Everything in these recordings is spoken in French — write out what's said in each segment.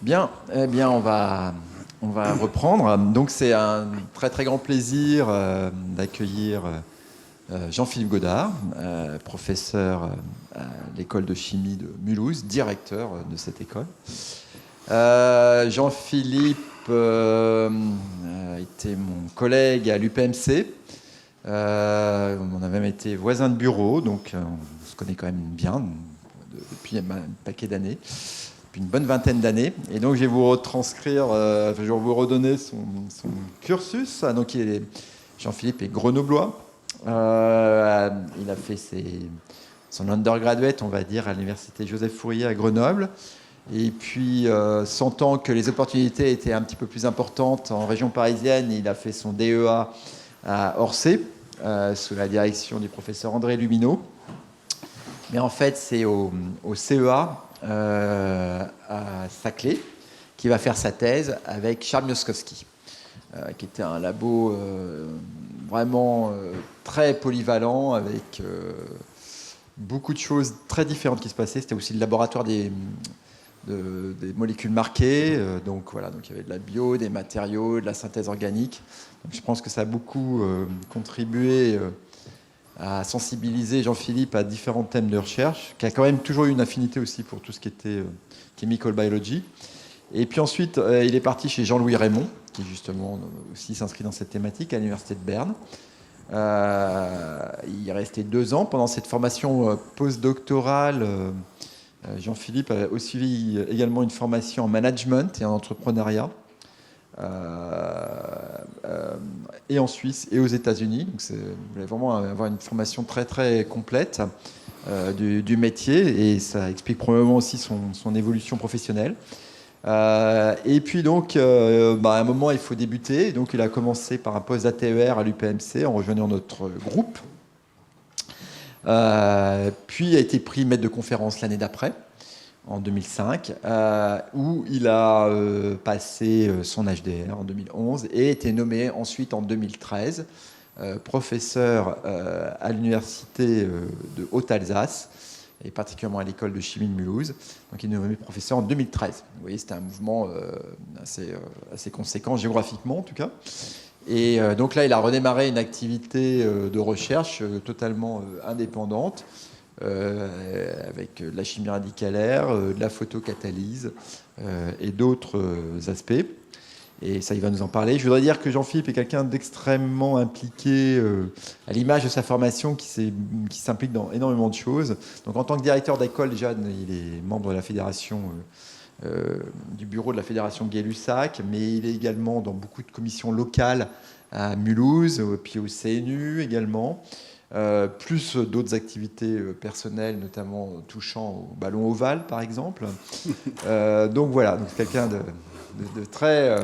Bien, eh bien on va reprendre. Donc c'est un très très grand plaisir d'accueillir Jean-Philippe Godard, professeur à l'école de chimie de Mulhouse, directeur de cette école. Jean-Philippe était mon collègue à l'UPMC. On a même été voisins de bureau, donc on se connaît quand même bien depuis un paquet d'années. Une bonne vingtaine d'années. Et donc, je vais vous retranscrire, je vais vous redonner son cursus. Donc, Jean-Philippe est grenoblois. Il a fait son undergraduate, on va dire, à l'université Joseph Fourier à Grenoble. Et puis, sentant que les opportunités étaient un petit peu plus importantes en région parisienne, il a fait son DEA à Orsay, sous la direction du professeur André Lumineau. Mais en fait, c'est au CEA, à Saclay, qui va faire sa thèse avec Charles Mioskowski, qui était un labo vraiment très polyvalent, avec beaucoup de choses très différentes qui se passaient. C'était aussi le laboratoire des molécules marquées, donc voilà, donc il y avait de la bio, des matériaux, de la synthèse organique. Donc je pense que ça a beaucoup contribué à sensibiliser Jean-Philippe à différents thèmes de recherche, qui a quand même toujours eu une affinité aussi pour tout ce qui était chemical biology. Et puis ensuite, il est parti chez Jean-Louis Raymond, qui justement aussi s'inscrit dans cette thématique à l'université de Berne. Il est resté 2 ans. Pendant cette formation postdoctorale, Jean-Philippe a aussi également une formation en management et en entrepreneuriat. Et en Suisse et aux États-Unis. Donc vous voulez vraiment avoir une formation très très complète du métier, et ça explique probablement aussi son évolution professionnelle. Et puis donc, à un moment, il faut débuter. Donc il a commencé par un poste d'ATER à l'UPMC en rejoignant notre groupe. Puis a été pris maître de conférence l'année d'après, en 2005, où il a passé son HDR en 2011 et été nommé ensuite en 2013 professeur à l'université de Haute-Alsace, et particulièrement à l'école de chimie de Mulhouse. Donc il est nommé professeur en 2013. Vous voyez, c'était un mouvement assez conséquent géographiquement en tout cas. Et donc là, il a redémarré une activité de recherche totalement indépendante, avec de la chimie radicalaire, de la photocatalyse et d'autres aspects. Et ça, il va nous en parler. Je voudrais dire que Jean-Philippe est quelqu'un d'extrêmement impliqué, à l'image de sa formation, qui s'implique dans énormément de choses. Donc en tant que directeur d'école, déjà, il est membre de la fédération, du bureau de la fédération Gay-Lussac, mais il est également dans beaucoup de commissions locales à Mulhouse, puis au CNU également. Plus d'autres activités personnelles, notamment touchant au ballon ovale, par exemple. Donc voilà, donc quelqu'un de très,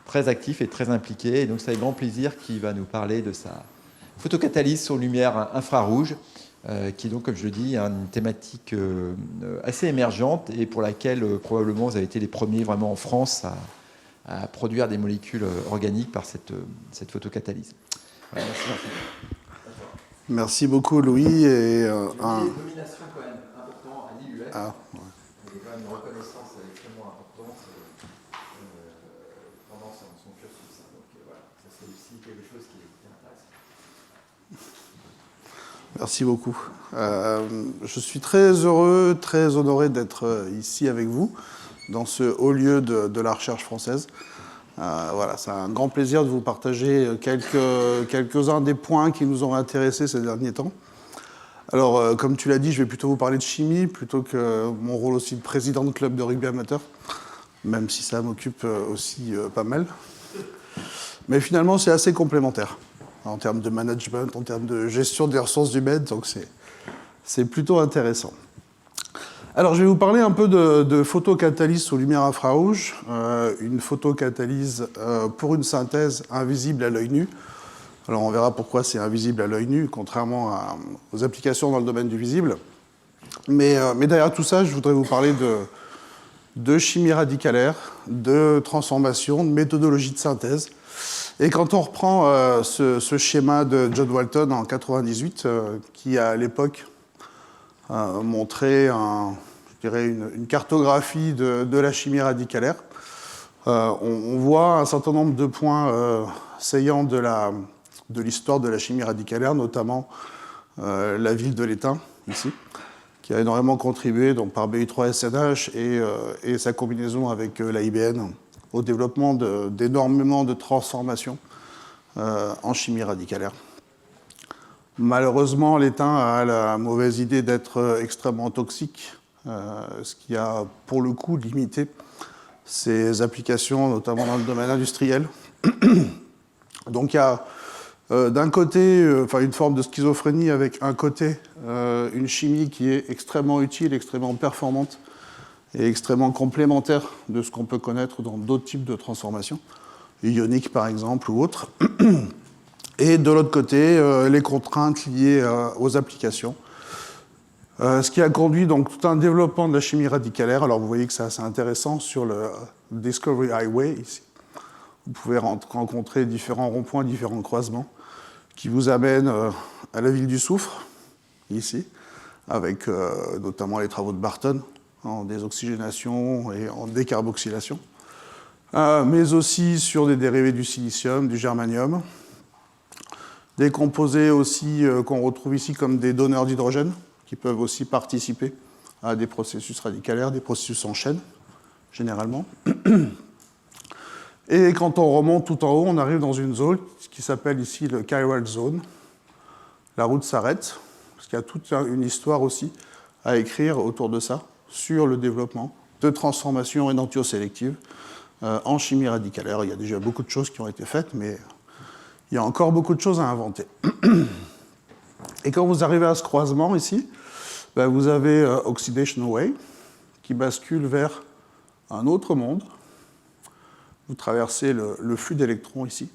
très actif et très impliqué. Et donc c'est avec grand plaisir qu'il va nous parler de sa photocatalyse sur lumière infrarouge, qui est donc, comme je le dis, une thématique assez émergente et pour laquelle probablement vous avez été les premiers vraiment en France à produire des molécules organiques par cette photocatalyse. Voilà, merci. Merci beaucoup, Louis. Et une nomination quand même importante à l'IUF. Ah, ouais. Il y a quand même une reconnaissance extrêmement importante pendant son cursus. Donc voilà, ça c'est aussi quelque chose qui est intéressant. Merci beaucoup. Je suis très heureux, très honoré d'être ici avec vous, dans ce haut lieu de la recherche française. Voilà, c'est un grand plaisir de vous partager quelques-uns des points qui nous ont intéressés ces derniers temps. Alors, comme tu l'as dit, je vais plutôt vous parler de chimie, plutôt que mon rôle aussi de président de club de rugby amateur, même si ça m'occupe aussi pas mal. Mais finalement, c'est assez complémentaire, en termes de management, en termes de gestion des ressources humaines, donc c'est plutôt intéressant. Alors, je vais vous parler un peu de photocatalyse sous lumière infrarouge, une photocatalyse pour une synthèse invisible à l'œil nu. Alors on verra pourquoi c'est invisible à l'œil nu, contrairement aux applications dans le domaine du visible. Mais derrière tout ça, je voudrais vous parler de chimie radicalaire, de transformation, de méthodologie de synthèse. Et quand on reprend ce schéma de John Walton en 1998, qui à l'époque montrait une cartographie de la chimie radicalaire, on voit un certain nombre de points saillants de l'histoire de la chimie radicalaire, notamment la ville de l'Étain, ici, qui a énormément contribué donc, par BI3SNH et sa combinaison avec l'AIBN au développement d'énormément de transformations en chimie radicalaire. Malheureusement, l'étain a la mauvaise idée d'être extrêmement toxique, ce qui a pour le coup limité ses applications, notamment dans le domaine industriel. Donc il y a d'un côté une forme de schizophrénie avec un côté une chimie qui est extrêmement utile, extrêmement performante et extrêmement complémentaire de ce qu'on peut connaître dans d'autres types de transformations, ioniques par exemple ou autres. Et de l'autre côté, les contraintes liées aux applications. Ce qui a conduit donc tout un développement de la chimie radicalaire. Alors vous voyez que c'est assez intéressant sur le Discovery Highway ici. Vous pouvez rencontrer différents ronds-points, différents croisements qui vous amènent à la ville du soufre, ici, avec notamment les travaux de Barton en désoxygénation et en décarboxylation, mais aussi sur des dérivés du silicium, du germanium, des composés aussi qu'on retrouve ici comme des donneurs d'hydrogène, qui peuvent aussi participer à des processus radicalaires, des processus en chaîne, généralement. Et quand on remonte tout en haut, on arrive dans une zone qui s'appelle ici le chiral zone. La route s'arrête, parce qu'il y a toute une histoire aussi à écrire autour de ça, sur le développement de transformations énantiosélectives en chimie radicalaire. Il y a déjà beaucoup de choses qui ont été faites, mais il y a encore beaucoup de choses à inventer. Et quand vous arrivez à ce croisement ici, ben vous avez Oxidation Away, qui bascule vers un autre monde. Vous traversez le flux d'électrons ici,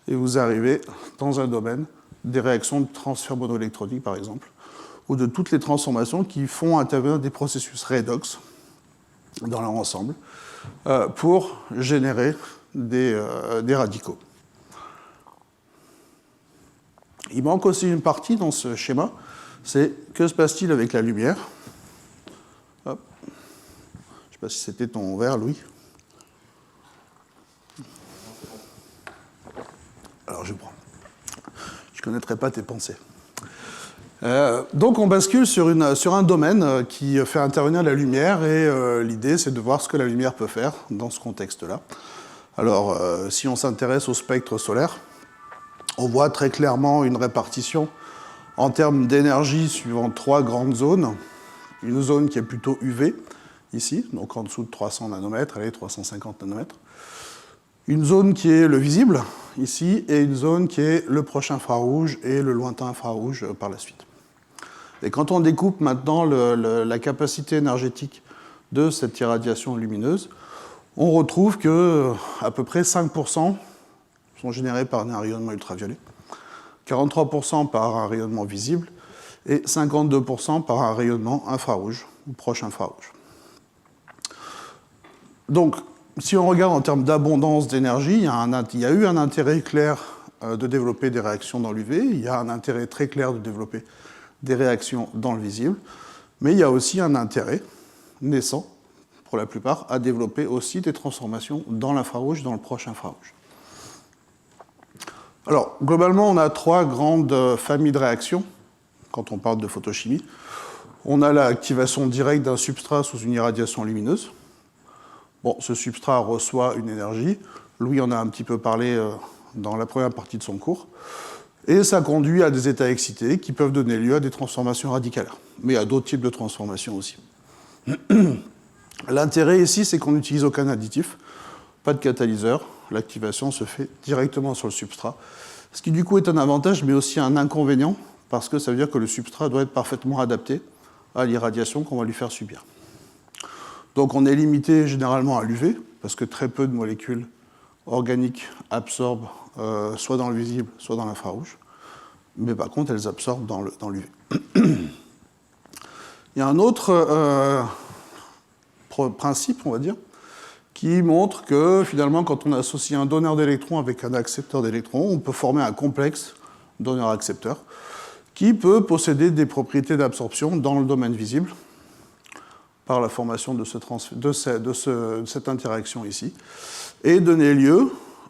et vous arrivez dans un domaine des réactions de transfert monoélectronique, par exemple, ou de toutes les transformations qui font intervenir des processus redox dans leur ensemble pour générer des radicaux. Il manque aussi une partie dans ce schéma, c'est que se passe-t-il avec la lumière? Hop. Je ne sais pas si c'était ton verre, Louis. Alors je prends. Je ne connaîtrais pas tes pensées. Donc on bascule sur un domaine qui fait intervenir la lumière et l'idée c'est de voir ce que la lumière peut faire dans ce contexte-là. Alors si on s'intéresse au spectre solaire, on voit très clairement une répartition en termes d'énergie suivant 3 grandes zones. Une zone qui est plutôt UV, ici, donc en dessous de 300 nanomètres, allez, 350 nanomètres. Une zone qui est le visible, ici, et une zone qui est le proche infrarouge et le lointain infrarouge par la suite. Et quand on découpe maintenant la capacité énergétique de cette irradiation lumineuse, on retrouve que à peu près 5% sont générés par un rayonnement ultraviolet, 43% par un rayonnement visible et 52% par un rayonnement infrarouge ou proche infrarouge. Donc, si on regarde en termes d'abondance d'énergie, il y a eu un intérêt clair de développer des réactions dans l'UV, il y a un intérêt très clair de développer des réactions dans le visible, mais il y a aussi un intérêt naissant, pour la plupart, à développer aussi des transformations dans l'infrarouge, dans le proche infrarouge. Alors, globalement, on a 3 grandes familles de réactions quand on parle de photochimie. On a l'activation directe d'un substrat sous une irradiation lumineuse. Bon, ce substrat reçoit une énergie. Louis en a un petit peu parlé dans la première partie de son cours. Et ça conduit à des états excités qui peuvent donner lieu à des transformations radicalaires, mais à d'autres types de transformations aussi. L'intérêt ici, c'est qu'on n'utilise aucun additif, pas de catalyseur. L'activation se fait directement sur le substrat, ce qui du coup est un avantage, mais aussi un inconvénient, parce que ça veut dire que le substrat doit être parfaitement adapté à l'irradiation qu'on va lui faire subir. Donc on est limité généralement à l'UV, parce que très peu de molécules organiques absorbent soit dans le visible, soit dans l'infrarouge. Mais par contre, elles absorbent dans l'UV. Il y a un autre principe, on va dire, qui montre que finalement, quand on associe un donneur d'électrons avec un accepteur d'électrons, on peut former un complexe donneur-accepteur qui peut posséder des propriétés d'absorption dans le domaine visible par la formation de cette interaction ici, et donner lieu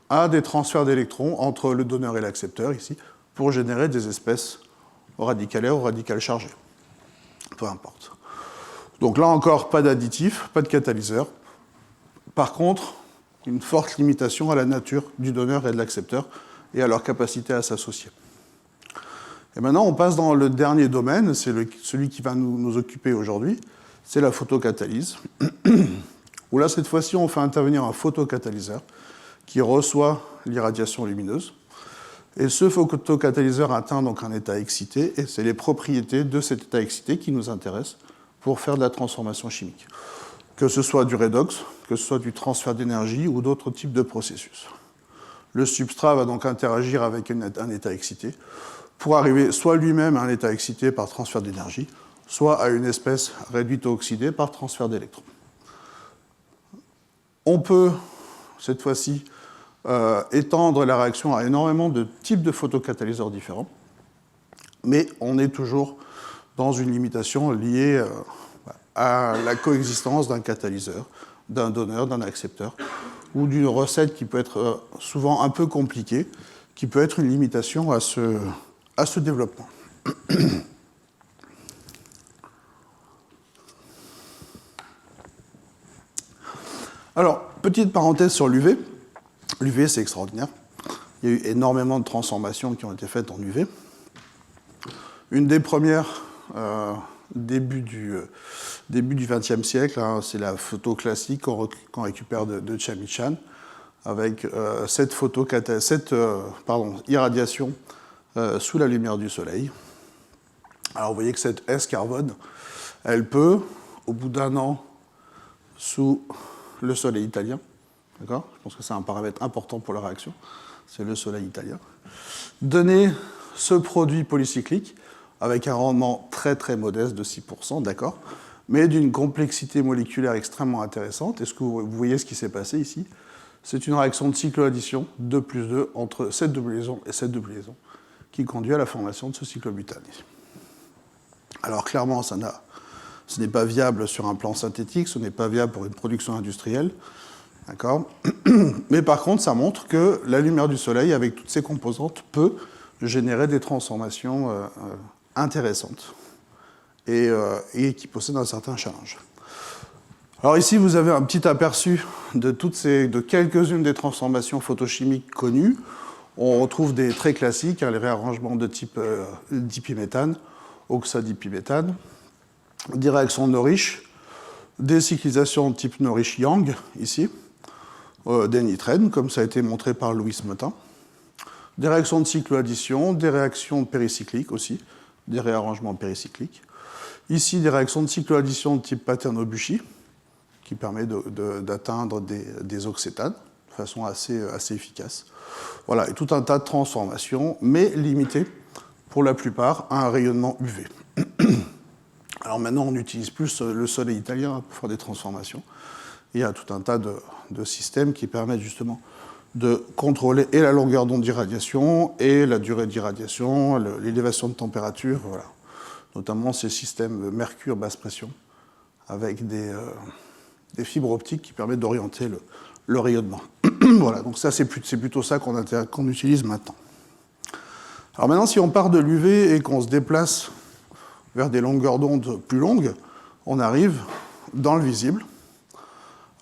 à des transferts d'électrons entre le donneur et l'accepteur ici, pour générer des espèces radicalaires ou radicales chargées. Peu importe. Donc là encore, pas d'additif, pas de catalyseur. Par contre, une forte limitation à la nature du donneur et de l'accepteur et à leur capacité à s'associer. Et maintenant, on passe dans le dernier domaine, c'est celui qui va nous occuper aujourd'hui, c'est la photocatalyse, où là, cette fois-ci, on fait intervenir un photocatalyseur qui reçoit l'irradiation lumineuse. Et ce photocatalyseur atteint donc un état excité, et c'est les propriétés de cet état excité qui nous intéressent pour faire de la transformation chimique. Que ce soit du redox, que ce soit du transfert d'énergie ou d'autres types de processus. Le substrat va donc interagir avec un état excité pour arriver soit lui-même à un état excité par transfert d'énergie, soit à une espèce réduite ou oxydée par transfert d'électrons. On peut, cette fois-ci, étendre la réaction à énormément de types de photocatalyseurs différents, mais on est toujours dans une limitation liée à la coexistence d'un catalyseur, d'un donneur, d'un accepteur, ou d'une recette qui peut être souvent un peu compliquée, qui peut être une limitation à ce développement. Alors, petite parenthèse sur l'UV. L'UV, c'est extraordinaire. Il y a eu énormément de transformations qui ont été faites en UV. Une des premières, début du XXe siècle, hein, c'est la photo classique qu'on récupère de Chamichán, avec cette irradiation sous la lumière du soleil. Alors vous voyez que cette S-carbone, elle peut, au bout d'un an, sous le soleil italien, d'accord ? Je pense que c'est un paramètre important pour la réaction, c'est le soleil italien, donner ce produit polycyclique avec un rendement très très modeste de 6%, d'accord, mais d'une complexité moléculaire extrêmement intéressante. Est-ce que vous voyez ce qui s'est passé ici ? C'est une réaction de cycloaddition 2+2 entre cette double liaison et cette double liaison qui conduit à la formation de ce cyclobutane. Alors clairement, ce n'est pas viable sur un plan synthétique, ce n'est pas viable pour une production industrielle, d'accord ? Mais par contre, ça montre que la lumière du soleil, avec toutes ses composantes, peut générer des transformations intéressantes et qui possèdent un certain challenge. Alors ici, vous avez un petit aperçu de quelques-unes des transformations photochimiques connues. On retrouve des très classiques, les réarrangements de type dipiméthane, oxadipiméthane, des réactions de Norrish, des cyclisations de type Norrish-Yang, ici, des nitrènes, comme ça a été montré par Louis Motin, des réactions de cycloaddition, des réactions péricycliques aussi, des réarrangements péricycliques. Ici, des réactions de cycloaddition de type Paterno-Buchy, qui permet d'atteindre des oxétanes de façon assez efficace. Voilà, et tout un tas de transformations, mais limitées, pour la plupart, à un rayonnement UV. Alors maintenant, on n'utilise plus le soleil italien pour faire des transformations. Il y a tout un tas de systèmes qui permettent justement de contrôler et la longueur d'onde d'irradiation et la durée d'irradiation, l'élévation de température, voilà. Notamment ces systèmes mercure basse pression avec des fibres optiques qui permettent d'orienter le rayonnement. Voilà, donc ça c'est plutôt ça qu'on utilise maintenant. Alors maintenant, si on part de l'UV et qu'on se déplace vers des longueurs d'onde plus longues, on arrive dans le visible.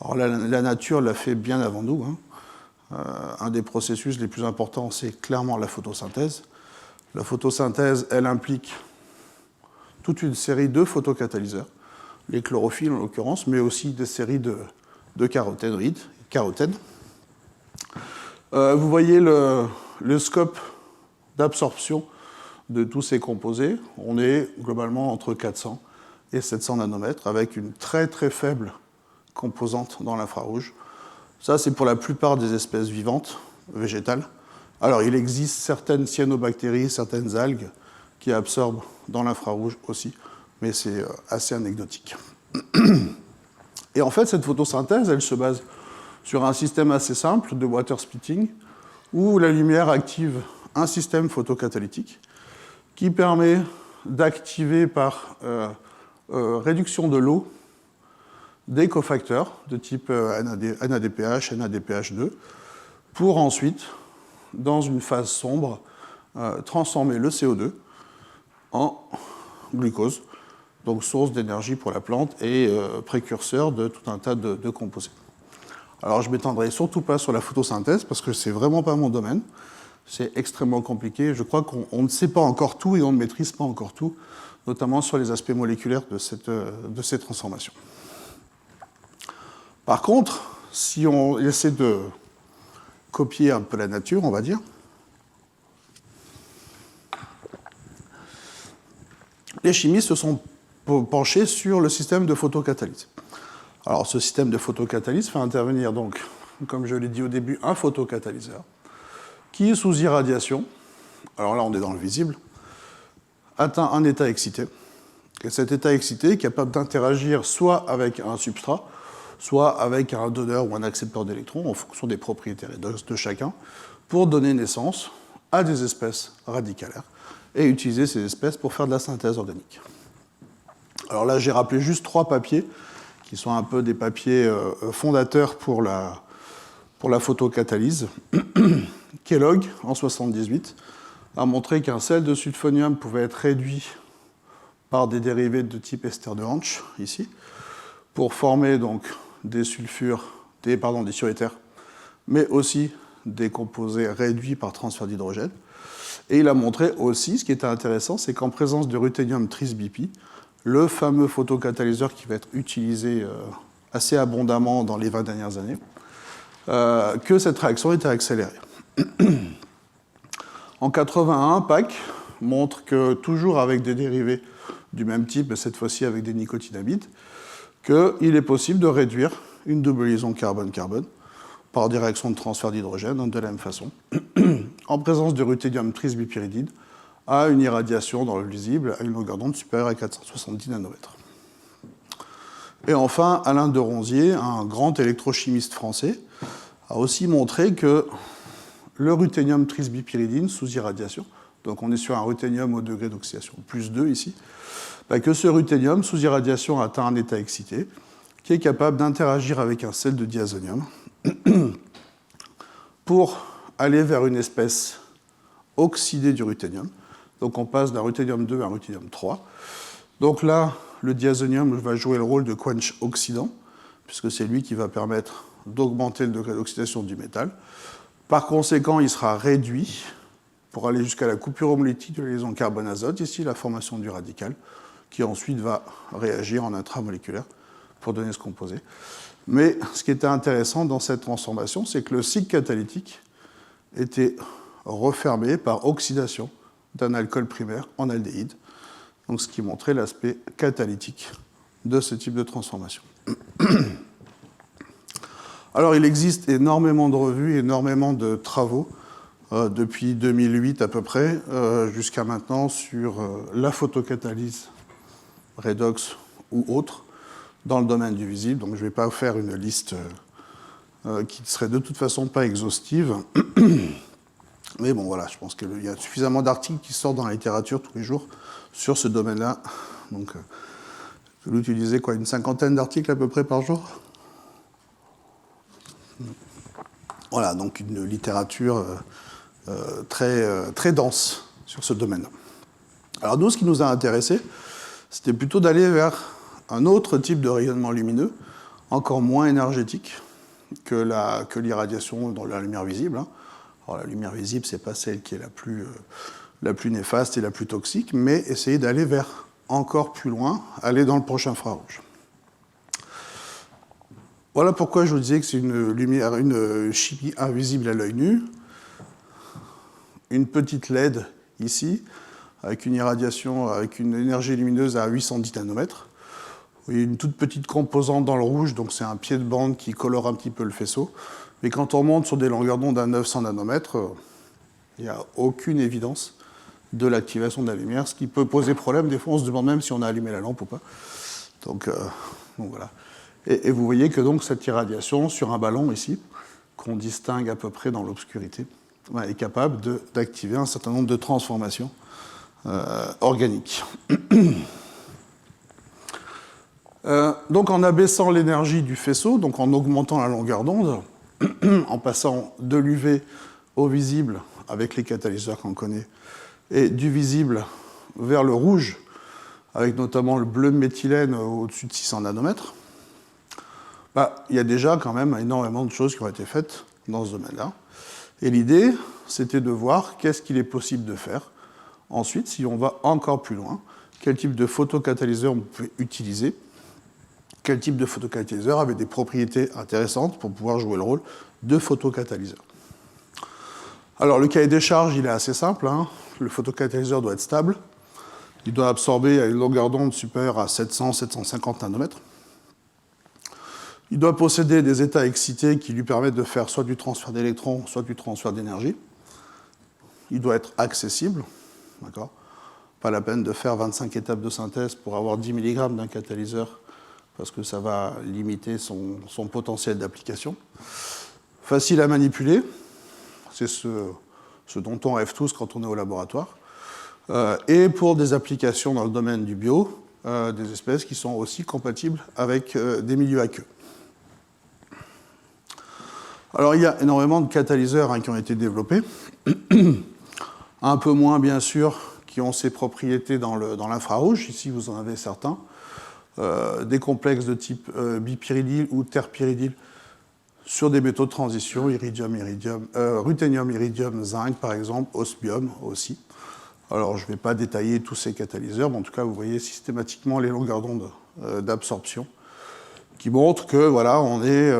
Alors la nature l'a fait bien avant nous, hein. Un des processus les plus importants, c'est clairement la photosynthèse. La photosynthèse, elle implique toute une série de photocatalyseurs, les chlorophylles en l'occurrence, mais aussi des séries de carotènes. Vous voyez le scope d'absorption de tous ces composés. On est globalement entre 400 et 700 nanomètres, avec une très très faible composante dans l'infrarouge. Ça, c'est pour la plupart des espèces vivantes, végétales. Alors, il existe certaines cyanobactéries, certaines algues qui absorbent dans l'infrarouge aussi, mais c'est assez anecdotique. Et en fait, cette photosynthèse, elle se base sur un système assez simple de water splitting, où la lumière active un système photocatalytique qui permet d'activer par réduction de l'eau des cofacteurs de type NADPH, NADPH2, pour ensuite, dans une phase sombre, transformer le CO2 en glucose, donc source d'énergie pour la plante et précurseur de tout un tas de composés. Alors je ne m'étendrai surtout pas sur la photosynthèse, parce que c'est vraiment pas mon domaine. C'est extrêmement compliqué. Je crois qu'on ne sait pas encore tout et on ne maîtrise pas encore tout, notamment sur les aspects moléculaires de ces transformations. Par contre, si on essaie de copier un peu la nature, on va dire, les chimistes se sont penchés sur le système de photocatalyse. Alors, ce système de photocatalyse fait intervenir, donc, comme je l'ai dit au début, un photocatalyseur qui, sous irradiation, alors là on est dans le visible, atteint un état excité. Et cet état excité est capable d'interagir soit avec un substrat, soit avec un donneur ou un accepteur d'électrons, en fonction des propriétés de chacun, pour donner naissance à des espèces radicalaires et utiliser ces espèces pour faire de la synthèse organique. Alors là, j'ai rappelé juste 3 papiers qui sont un peu des papiers fondateurs pour la photocatalyse. Kellogg, en 1978, a montré qu'un sel de sulfonium pouvait être réduit par des dérivés de type ester de Hansch, ici, pour former donc des sulfures, des suréthers, mais aussi des composés réduits par transfert d'hydrogène. Et il a montré aussi, ce qui était intéressant, c'est qu'en présence de ruthénium tris-BP, le fameux photocatalyseur qui va être utilisé assez abondamment dans les 20 dernières années, que cette réaction était accélérée. En 81, PAC montre que, toujours avec des dérivés du même type, mais cette fois-ci avec des nicotinamides, qu'il est possible de réduire une double liaison carbone-carbone par des réactions de transfert d'hydrogène de la même façon, en présence de ruthénium tris-bipyridine, à une irradiation dans le visible à une longueur d'onde supérieure à 470 nanomètres. Et enfin, Alain de Ronzier, un grand électrochimiste français, a aussi montré que le ruthénium tris-bipyridine sous irradiation, donc on est sur un ruthénium au degré d'oxydation plus 2 ici, que ce ruthénium sous irradiation atteint un état excité qui est capable d'interagir avec un sel de diazonium pour aller vers une espèce oxydée du ruthénium. Donc on passe d'un ruthénium 2 à un ruthénium 3. Donc là, le diazonium va jouer le rôle de quench oxydant, puisque c'est lui qui va permettre d'augmenter le degré d'oxydation du métal. Par conséquent, il sera réduit pour aller jusqu'à la coupure homolytique de la liaison carbone-azote, ici la formation du radical, qui ensuite va réagir en intramoléculaire pour donner ce composé. Mais ce qui était intéressant dans cette transformation, c'est que le cycle catalytique était refermé par oxydation d'un alcool primaire en aldéhyde, donc ce qui montrait l'aspect catalytique de ce type de transformation. Alors, il existe énormément de revues, énormément de travaux, depuis 2008 à peu près, jusqu'à maintenant, sur la photocatalyse, redox ou autre, dans le domaine du visible. Donc, je ne vais pas faire une liste qui ne serait de toute façon pas exhaustive. Mais bon, voilà, je pense qu'il y a suffisamment d'articles qui sortent dans la littérature tous les jours sur ce domaine-là. Donc, vous utilisez quoi, une 50aine d'articles à peu près par jour ? Voilà, donc une littérature très dense sur ce domaine. Alors nous, ce qui nous a intéressés, c'était plutôt d'aller vers un autre type de rayonnement lumineux, encore moins énergétique que l'irradiation dans la lumière visible. Alors la lumière visible, ce n'est pas celle qui est la plus néfaste et la plus toxique, mais essayer d'aller vers encore plus loin, aller dans le prochain infrarouge. Voilà pourquoi je vous disais que c'est une chimie invisible à l'œil nu. Une petite LED ici, avec une irradiation, avec une énergie lumineuse à 810 nanomètres, voyez une toute petite composante dans le rouge, donc c'est un pied de bande qui colore un petit peu le faisceau. Mais quand on monte sur des longueurs d'onde à 900 nanomètres, il n'y a aucune évidence de l'activation de la lumière, ce qui peut poser problème. Des fois, on se demande même si on a allumé la lampe ou pas. Donc voilà. Et vous voyez que donc cette irradiation sur un ballon ici, qu'on distingue à peu près dans l'obscurité, est capable d'activer un certain nombre de transformations organiques. Donc en abaissant l'énergie du faisceau, donc en augmentant la longueur d'onde, en passant de l'UV au visible avec les catalyseurs qu'on connaît, et du visible vers le rouge, avec notamment le bleu de méthylène au-dessus de 600 nanomètres, il y a déjà quand même énormément de choses qui ont été faites dans ce domaine-là. Et l'idée, c'était de voir qu'est-ce qu'il est possible de faire. Ensuite, si on va encore plus loin, quel type de photocatalyseur on peut utiliser, quel type de photocatalyseur avait des propriétés intéressantes pour pouvoir jouer le rôle de photocatalyseur. Alors, le cahier des charges, il est assez simple. Le photocatalyseur doit être stable. Il doit absorber à une longueur d'onde supérieure à 700-750 nanomètres. Il doit posséder des états excités qui lui permettent de faire soit du transfert d'électrons, soit du transfert d'énergie. Il doit être accessible. D'accord ? Pas la peine de faire 25 étapes de synthèse pour avoir 10 mg d'un catalyseur, parce que ça va limiter son potentiel d'application. Facile à manipuler, c'est ce dont on rêve tous quand on est au laboratoire. Et pour des applications dans le domaine du bio, des espèces qui sont aussi compatibles avec des milieux aqueux. Alors il y a énormément de catalyseurs qui ont été développés, un peu moins bien sûr, qui ont ces propriétés dans l'infrarouge. Ici vous en avez certains. Des complexes de type bipyridyle ou terpyridyle sur des métaux de transition, ruthénium, iridium, zinc par exemple, osmium aussi. Alors je ne vais pas détailler tous ces catalyseurs, mais en tout cas vous voyez systématiquement les longueurs d'onde d'absorption qui montrent que voilà, on est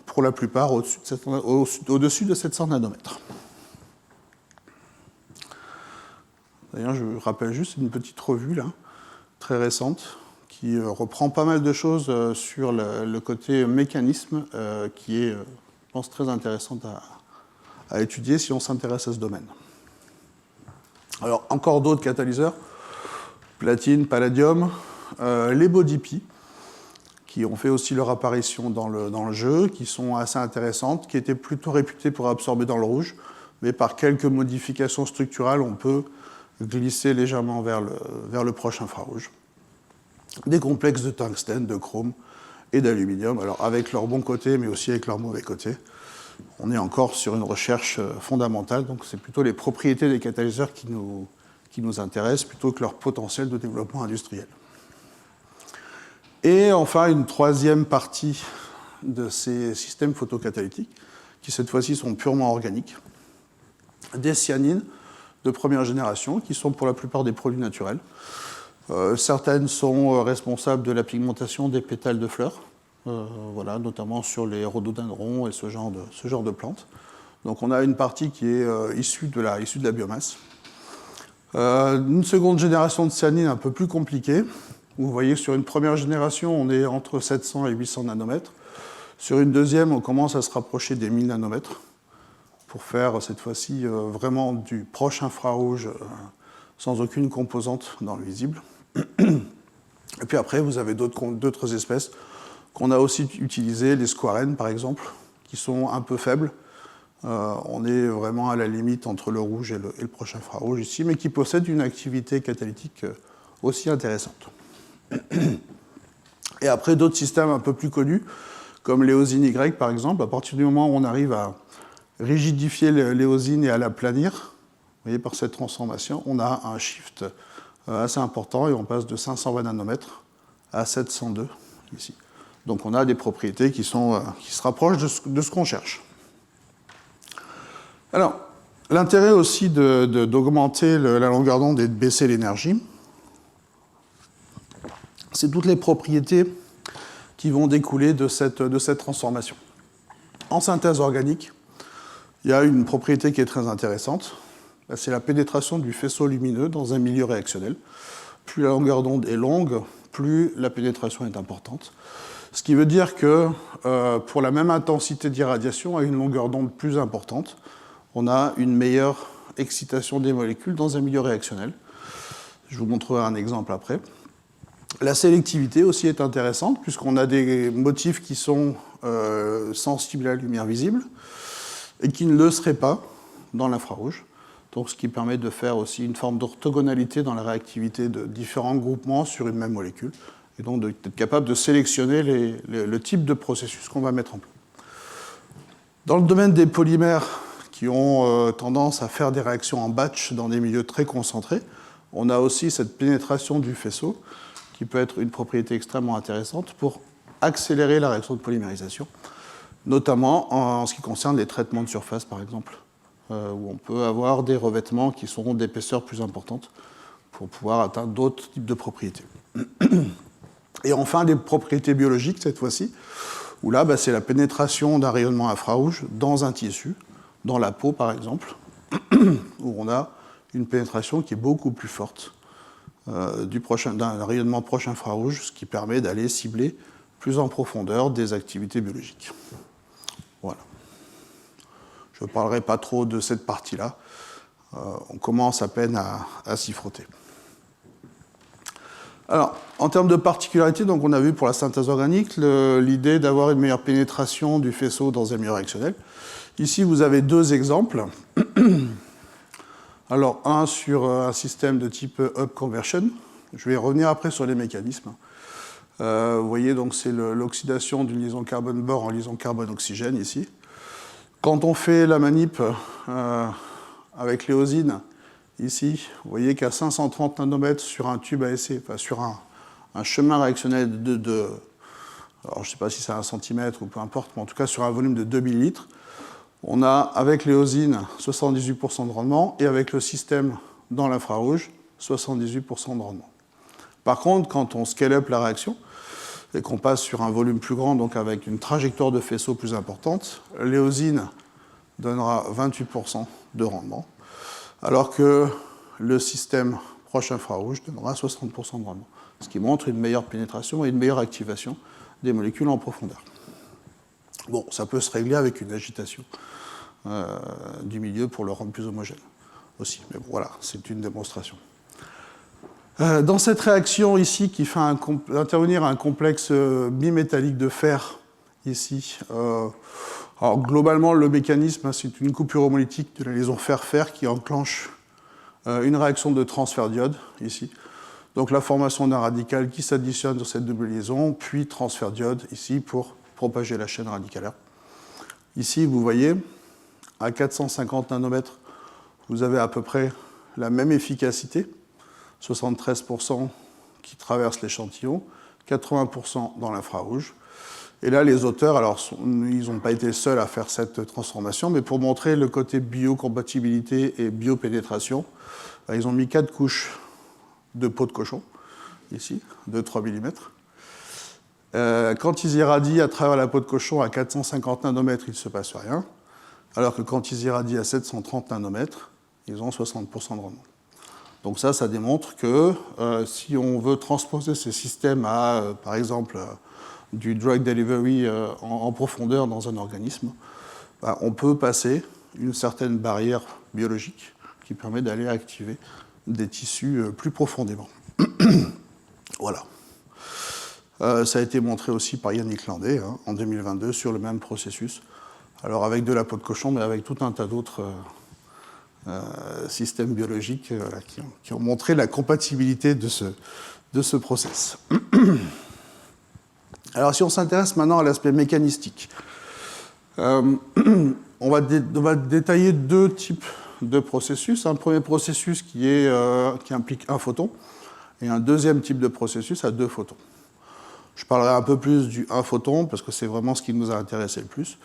pour la plupart au-dessus de 700 nanomètres. D'ailleurs, je rappelle juste une petite revue là, très récente, qui reprend pas mal de choses sur le côté mécanisme, qui est, je pense, très intéressante à étudier si on s'intéresse à ce domaine. Alors, encore d'autres catalyseurs, platine, palladium, les body-pi, qui ont fait aussi leur apparition dans le jeu, qui sont assez intéressantes, qui étaient plutôt réputées pour absorber dans le rouge, mais par quelques modifications structurales, on peut glisser légèrement vers le proche infrarouge. Des complexes de tungstène, de chrome et d'aluminium, alors avec leur bon côté, mais aussi avec leur mauvais côté. On est encore sur une recherche fondamentale, donc c'est plutôt les propriétés des catalyseurs qui nous intéressent, plutôt que leur potentiel de développement industriel. Et enfin, une troisième partie de ces systèmes photocatalytiques, qui cette fois-ci sont purement organiques, des cyanines de première génération, qui sont pour la plupart des produits naturels. Certaines sont responsables de la pigmentation des pétales de fleurs, voilà, notamment sur les rhododendrons et ce genre de plantes. Donc on a une partie qui est issue de la biomasse. Une seconde génération de cyanine un peu plus compliquée. Vous voyez, sur une première génération, on est entre 700 et 800 nanomètres. Sur une deuxième, on commence à se rapprocher des 1000 nanomètres pour faire cette fois-ci vraiment du proche infrarouge sans aucune composante dans le visible. Et puis après, vous avez d'autres espèces qu'on a aussi utilisées, les squarènes par exemple, qui sont un peu faibles. On est vraiment à la limite entre le rouge et le proche infrarouge ici, mais qui possèdent une activité catalytique aussi intéressante. Et après, d'autres systèmes un peu plus connus, comme l'éosine Y par exemple, à partir du moment où on arrive à rigidifier l'éosine et à la planir, vous voyez, par cette transformation, on a un shift assez important et on passe de 520 nanomètres à 702 ici. Donc on a des propriétés qui se rapprochent de ce qu'on cherche. Alors, l'intérêt aussi d'augmenter la longueur d'onde et de baisser l'énergie, c'est toutes les propriétés qui vont découler de cette transformation. En synthèse organique, il y a une propriété qui est très intéressante, c'est la pénétration du faisceau lumineux dans un milieu réactionnel. Plus la longueur d'onde est longue, plus la pénétration est importante. Ce qui veut dire que pour la même intensité d'irradiation, à une longueur d'onde plus importante, on a une meilleure excitation des molécules dans un milieu réactionnel. Je vous montrerai un exemple après. La sélectivité aussi est intéressante, puisqu'on a des motifs qui sont sensibles à la lumière visible et qui ne le seraient pas dans l'infrarouge. Donc, ce qui permet de faire aussi une forme d'orthogonalité dans la réactivité de différents groupements sur une même molécule, et donc d'être capable de sélectionner le type de processus qu'on va mettre en place. Dans le domaine des polymères qui ont tendance à faire des réactions en batch dans des milieux très concentrés, on a aussi cette pénétration du faisceau qui peut être une propriété extrêmement intéressante pour accélérer la réaction de polymérisation, notamment en ce qui concerne les traitements de surface, par exemple, où on peut avoir des revêtements qui seront d'épaisseur plus importante pour pouvoir atteindre d'autres types de propriétés. Et enfin, des propriétés biologiques, cette fois-ci, où là, c'est la pénétration d'un rayonnement infrarouge dans un tissu, dans la peau, par exemple, où on a une pénétration qui est beaucoup plus forte d'un rayonnement proche infrarouge, ce qui permet d'aller cibler plus en profondeur des activités biologiques. Voilà. Je ne parlerai pas trop de cette partie-là. On commence à peine à s'y frotter. Alors, en termes de particularités, donc on a vu pour la synthèse organique l'idée d'avoir une meilleure pénétration du faisceau dans un milieu réactionnel. Ici, vous avez deux exemples. Alors, un sur un système de type Hub Conversion. Je vais revenir après sur les mécanismes. Vous voyez, donc c'est l'oxydation d'une liaison carbone-bore en liaison carbone-oxygène ici. Quand on fait la manip avec l'éosine, ici, vous voyez qu'à 530 nanomètres sur un tube à essai, enfin sur un chemin réactionnel alors je ne sais pas si c'est 1 centimètre ou peu importe, mais en tout cas sur un volume de 2 millilitres, on a avec l'éosine 78% de rendement et avec le système dans l'infrarouge 78% de rendement. Par contre, quand on scale up la réaction et qu'on passe sur un volume plus grand, donc avec une trajectoire de faisceau plus importante, l'éosine donnera 28% de rendement, alors que le système proche infrarouge donnera 60% de rendement, ce qui montre une meilleure pénétration et une meilleure activation des molécules en profondeur. Bon, ça peut se régler avec une agitation du milieu pour le rendre plus homogène aussi, mais bon, voilà, c'est une démonstration. Dans cette réaction ici, qui fait intervenir un complexe bimétallique de fer, ici, alors globalement, le mécanisme, c'est une coupure homolytique de la liaison fer-fer qui enclenche une réaction de transfert d'iode, ici. Donc la formation d'un radical qui s'additionne sur cette double liaison, puis transfert d'iode, ici, pour propager la chaîne radicalaire. Ici, vous voyez, à 450 nanomètres, vous avez à peu près la même efficacité, 73% qui traversent l'échantillon, 80% dans l'infrarouge. Et là, les auteurs, alors, ils n'ont pas été seuls à faire cette transformation, mais pour montrer le côté biocompatibilité et biopénétration, ils ont mis 4 couches de peau de cochon, ici, de 3 mm. Quand ils irradient à travers la peau de cochon à 450 nanomètres, il ne se passe rien, alors que quand ils irradient à 730 nanomètres, ils ont 60% de rendement. Donc ça démontre que si on veut transposer ces systèmes à, par exemple, du drug delivery en profondeur dans un organisme, on peut passer une certaine barrière biologique qui permet d'aller activer des tissus plus profondément. Voilà. Ça a été montré aussi par Yannick Landé en 2022 sur le même processus. Alors avec de la peau de cochon, mais avec tout un tas d'autres systèmes biologiques qui ont montré la compatibilité de ce process. Alors si on s'intéresse maintenant à l'aspect mécanistique, on va détailler deux types de processus. Un premier processus qui implique un photon, et un deuxième type de processus à 2 photons. Je parlerai un peu plus du 1 photon, parce que c'est vraiment ce qui nous a intéressé le plus.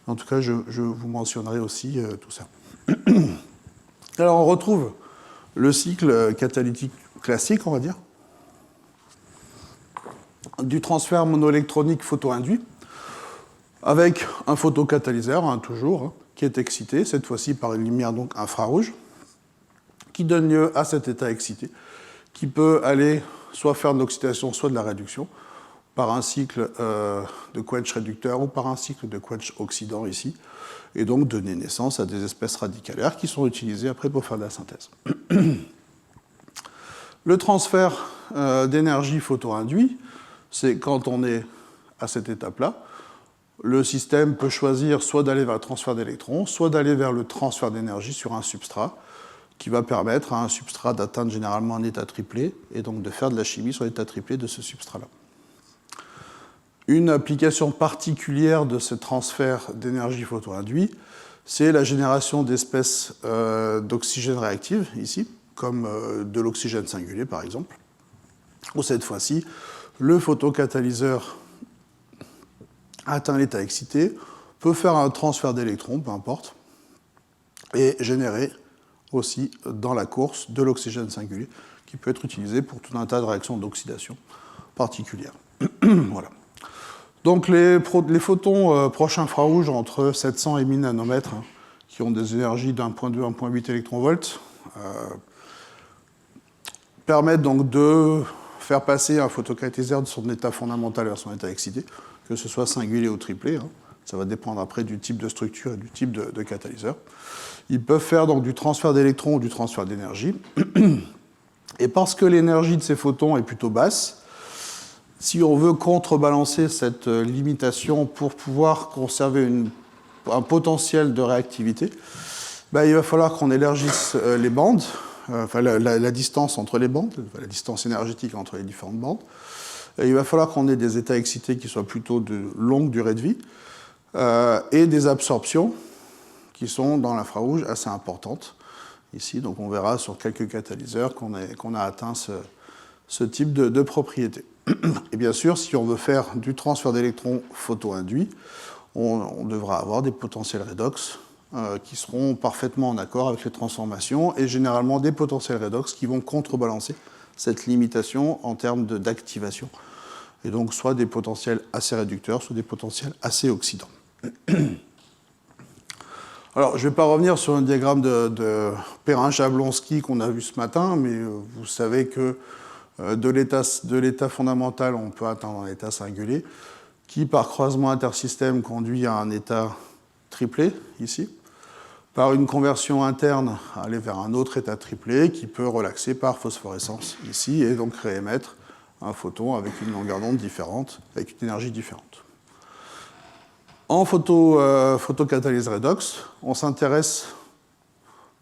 En tout cas, je vous mentionnerai aussi tout ça. Alors, on retrouve le cycle catalytique classique, on va dire, du transfert monoélectronique photoinduit, avec un photocatalyseur, toujours, qui est excité, cette fois-ci par une lumière donc infrarouge, qui donne lieu à cet état excité, qui peut aller soit faire de l'oxydation, soit de la réduction, par un cycle de quench réducteur ou par un cycle de quench oxydant ici, et donc donner naissance à des espèces radicalaires qui sont utilisées après pour faire de la synthèse. Le transfert d'énergie photo-induit, c'est quand on est à cette étape-là, le système peut choisir soit d'aller vers le transfert d'électrons, soit d'aller vers le transfert d'énergie sur un substrat, qui va permettre à un substrat d'atteindre généralement un état triplé, et donc de faire de la chimie sur l'état triplé de ce substrat-là. Une application particulière de ce transfert d'énergie photo-induit, c'est la génération d'espèces d'oxygène réactive, ici, comme de l'oxygène singulier, par exemple, où cette fois-ci, le photocatalyseur atteint l'état excité, peut faire un transfert d'électrons, peu importe, et générer aussi dans la course de l'oxygène singulier, qui peut être utilisé pour tout un tas de réactions d'oxydation particulières. Voilà. Donc les photons proches infrarouges entre 700 et 1000 nanomètres, hein, qui ont des énergies d'1.2 à 1.8 électronvolts, permettent donc de faire passer un photocatalyseur de son état fondamental vers son état excité, que ce soit singulier ou triplé. Hein. Ça va dépendre après du type de structure et du type de catalyseur. Ils peuvent faire donc du transfert d'électrons ou du transfert d'énergie. Et parce que l'énergie de ces photons est plutôt basse, si on veut contrebalancer cette limitation pour pouvoir conserver un potentiel de réactivité, ben, il va falloir qu'on élargisse les bandes, enfin la distance entre les bandes, la distance énergétique entre les différentes bandes. Et il va falloir qu'on ait des états excités qui soient plutôt de longue durée de vie et des absorptions qui sont dans l'infrarouge assez importantes. Ici, donc on verra sur quelques catalyseurs qu'on a atteint ce type de propriété. Et bien sûr, si on veut faire du transfert d'électrons photo-induit, on devra avoir des potentiels redox qui seront parfaitement en accord avec les transformations et généralement des potentiels redox qui vont contrebalancer cette limitation en termes d'activation. Et donc soit des potentiels assez réducteurs, soit des potentiels assez oxydants. Alors, je ne vais pas revenir sur un diagramme de Perrin-Jablonski qu'on a vu ce matin, mais vous savez que de l'état fondamental, on peut atteindre un état singulier, qui par croisement intersystème conduit à un état triplé, ici, par une conversion interne, aller vers un autre état triplé, qui peut relaxer par phosphorescence, ici, et donc réémettre un photon avec une longueur d'onde différente, avec une énergie différente. En photocatalyse redox, on s'intéresse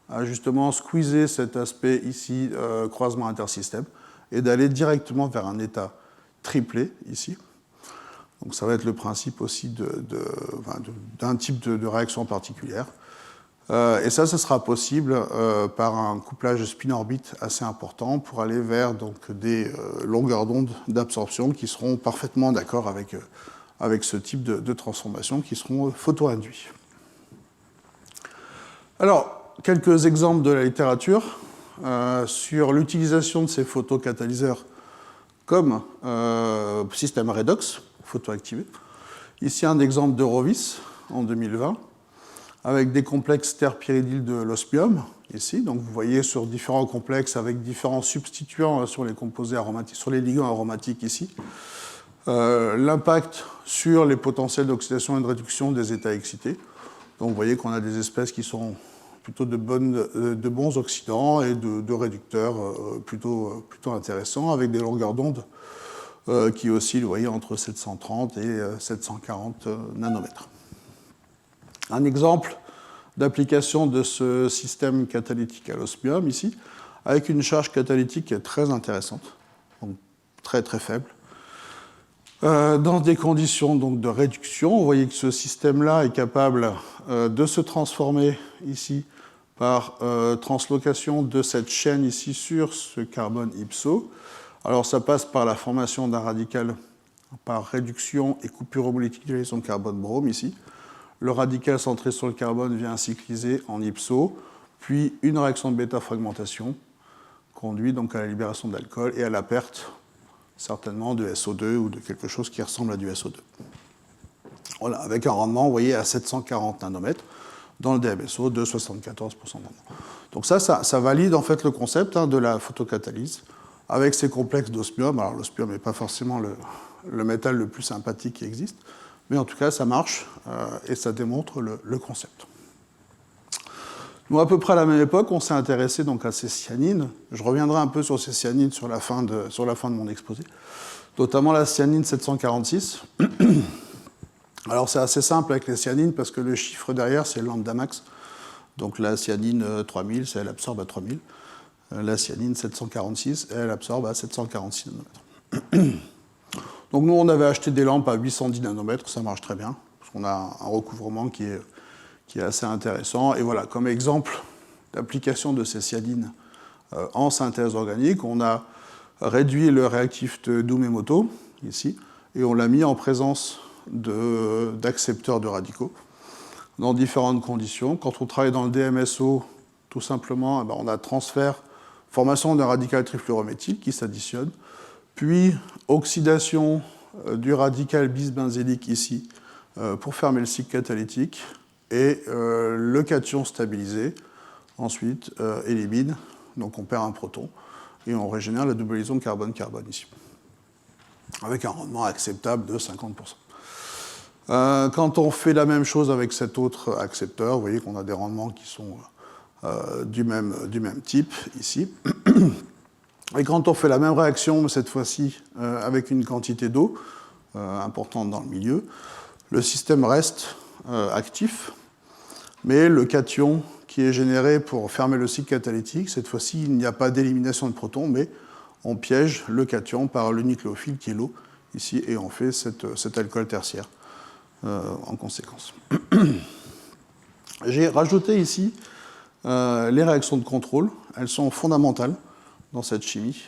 à justement squeezer cet aspect ici, croisement intersystème, et d'aller directement vers un état triplé, ici. Donc ça va être le principe aussi d'un type de réaction particulière. Et ça sera possible par un couplage spin-orbite assez important pour aller vers donc, des longueurs d'onde d'absorption qui seront parfaitement d'accord avec ce type de transformation qui seront photo-induits. Alors, quelques exemples de la littérature sur l'utilisation de ces photocatalyseurs comme système redox, photoactivé. Ici, un exemple d'Eurovis en 2020, avec des complexes terpyridyl de l'osmium, ici. Donc, vous voyez sur différents complexes avec différents substituants sur les composés aromatiques, sur les ligands aromatiques ici. L'impact sur les potentiels d'oxydation et de réduction des états excités. Donc vous voyez qu'on a des espèces qui sont plutôt de bons oxydants et de réducteurs plutôt intéressants, avec des longueurs d'onde qui oscillent, vous voyez, entre 730 et 740 nanomètres. Un exemple d'application de ce système catalytique à l'osmium, ici, avec une charge catalytique très intéressante, donc très très faible. Dans des conditions donc, de réduction, vous voyez que ce système-là est capable de se transformer ici par translocation de cette chaîne ici sur ce carbone ipso. Alors ça passe par la formation d'un radical par réduction et coupure homolytique de la liaison carbone-brome ici. Le radical centré sur le carbone vient cycliser en ipso, puis une réaction de bêta-fragmentation conduit donc à la libération d'alcool et à la perte certainement de SO2 ou de quelque chose qui ressemble à du SO2. Voilà, avec un rendement, vous voyez, à 740 nanomètres dans le DMSO de 74% de rendement. Donc ça valide en fait le concept de la photocatalyse avec ces complexes d'osmium. Alors l'osmium n'est pas forcément le métal le plus sympathique qui existe, mais en tout cas ça marche et ça démontre le concept. Nous, à peu près à la même époque, on s'est intéressé donc à ces cyanines. Je reviendrai un peu sur ces cyanines sur la fin de mon exposé, notamment la cyanine 746. Alors c'est assez simple avec les cyanines parce que le chiffre derrière c'est le lambda max. Donc la cyanine 3000, elle absorbe à 3000. La cyanine 746, elle absorbe à 746 nanomètres. Donc nous on avait acheté des lampes à 810 nanomètres, ça marche très bien, parce qu'on a un recouvrement qui est assez intéressant. Et voilà, comme exemple d'application de ces cyanines en synthèse organique, on a réduit le réactif de Dumemoto, ici, et on l'a mis en présence d'accepteurs de radicaux dans différentes conditions. Quand on travaille dans le DMSO, tout simplement, on a transfert, formation d'un radical trifluorométhyle qui s'additionne, puis oxydation du radical bis-benzélique ici pour fermer le cycle catalytique, et le cation stabilisé, ensuite, élimine, donc on perd un proton, et on régénère la double liaison carbone-carbone ici, avec un rendement acceptable de 50%. Quand on fait la même chose avec cet autre accepteur, vous voyez qu'on a des rendements qui sont du même type, ici. Et quand on fait la même réaction, cette fois-ci avec une quantité d'eau importante dans le milieu, le système reste actif, mais le cation qui est généré pour fermer le cycle catalytique, cette fois-ci, il n'y a pas d'élimination de protons, mais on piège le cation par le nucléophile qui est l'eau, ici, et on fait cet alcool tertiaire en conséquence. J'ai rajouté ici les réactions de contrôle. Elles sont fondamentales dans cette chimie.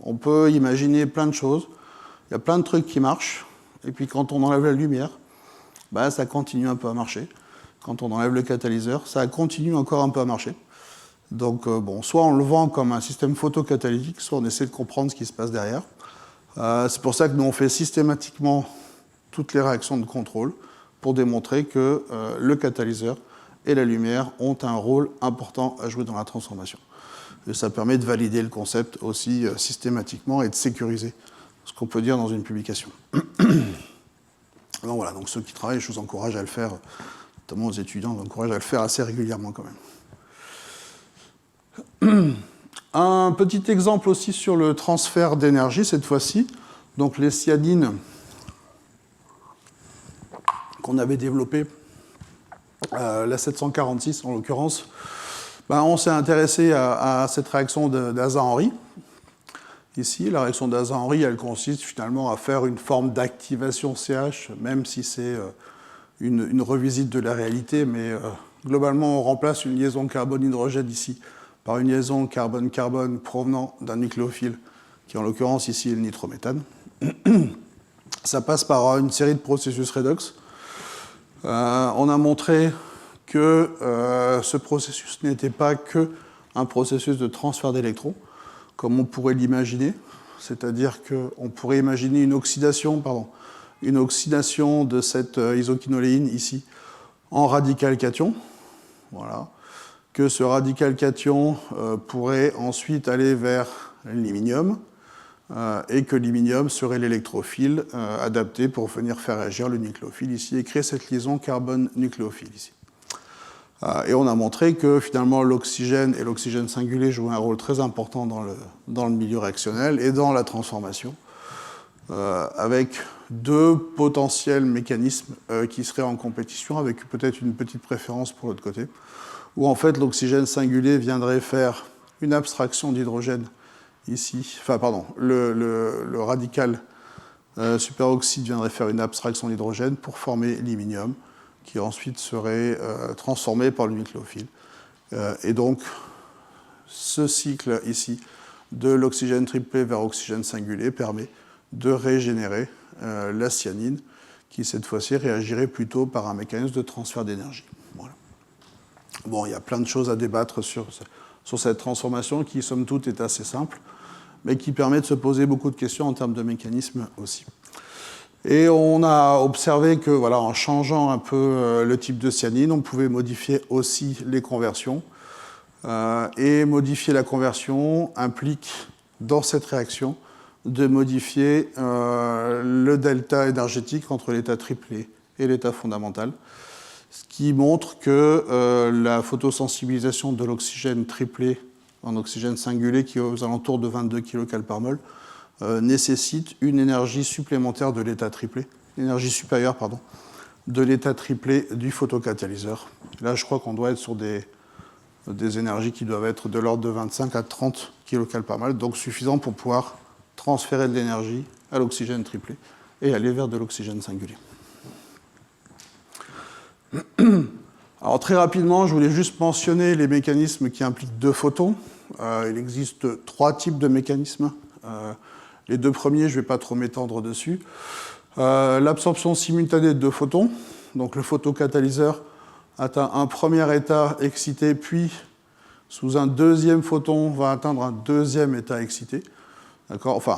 On peut imaginer plein de choses. Il y a plein de trucs qui marchent, et puis quand on enlève la lumière, ça continue un peu à marcher. Quand on enlève le catalyseur, ça continue encore un peu à marcher. Donc, soit on le vend comme un système photocatalytique, soit on essaie de comprendre ce qui se passe derrière. C'est pour ça que nous, on fait systématiquement toutes les réactions de contrôle pour démontrer que le catalyseur et la lumière ont un rôle important à jouer dans la transformation. Et ça permet de valider le concept aussi systématiquement et de sécuriser ce qu'on peut dire dans une publication. Donc voilà, donc ceux qui travaillent, je vous encourage à le faire, notamment aux étudiants, je vous encourage à le faire assez régulièrement quand même. Un petit exemple aussi sur le transfert d'énergie, cette fois-ci. Donc les cyanines qu'on avait développées, la 746 en l'occurrence, on s'est intéressé à cette réaction d'Haza-Henry. Ici, la réaction d'Haza-Henry, elle consiste finalement à faire une forme d'activation CH, même si c'est une revisite de la réalité, mais globalement, on remplace une liaison carbone-hydrogène ici par une liaison carbone-carbone provenant d'un nucléophile, qui en l'occurrence ici est le nitrométhane. Ça passe par une série de processus redox. On a montré que ce processus n'était pas qu'un processus de transfert d'électrons, comme on pourrait l'imaginer, c'est-à-dire qu'on pourrait imaginer une oxydation de cette isoquinoléine ici en radical cation, voilà, que ce radical cation pourrait ensuite aller vers l'iminium, et que l'iminium serait l'électrophile adapté pour venir faire réagir le nucléophile ici et créer cette liaison carbone-nucléophile ici. Et on a montré que finalement l'oxygène et l'oxygène singulé jouent un rôle très important dans le milieu réactionnel et dans la transformation, avec deux potentiels mécanismes qui seraient en compétition, avec peut-être une petite préférence pour l'autre côté, où en fait l'oxygène singulé viendrait faire une abstraction d'hydrogène ici, le radical superoxyde viendrait faire une abstraction d'hydrogène pour former l'iminium, qui ensuite serait transformé par le nucléophile. Et donc, ce cycle ici de l'oxygène triplé vers oxygène singulé permet de régénérer la cyanine, qui cette fois-ci réagirait plutôt par un mécanisme de transfert d'énergie. Voilà. Bon, il y a plein de choses à débattre sur cette transformation qui, somme toute, est assez simple, mais qui permet de se poser beaucoup de questions en termes de mécanisme aussi. Et on a observé que, voilà, en changeant un peu le type de cyanine, on pouvait modifier aussi les conversions. Et modifier la conversion implique dans cette réaction, de modifier le delta énergétique entre l'état triplé et l'état fondamental, ce qui montre que la photosensibilisation de l'oxygène triplé en oxygène singulé, qui est aux alentours de 22 kcal par mol, nécessite une énergie supplémentaire de l'état triplé, énergie supérieure, pardon, de l'état triplé du photocatalyseur. Là, je crois qu'on doit être sur des énergies qui doivent être de l'ordre de 25 à 30 kcal par mol, donc suffisant pour pouvoir transférer de l'énergie à l'oxygène triplé et aller vers de l'oxygène singulier. Alors très rapidement, je voulais juste mentionner les mécanismes qui impliquent deux photons. Il existe trois types de mécanismes. Les deux premiers, je ne vais pas trop m'étendre dessus. L'absorption simultanée de deux photons. Donc le photocatalyseur atteint un premier état excité, puis sous un deuxième photon va atteindre un deuxième état excité. D'accord, enfin,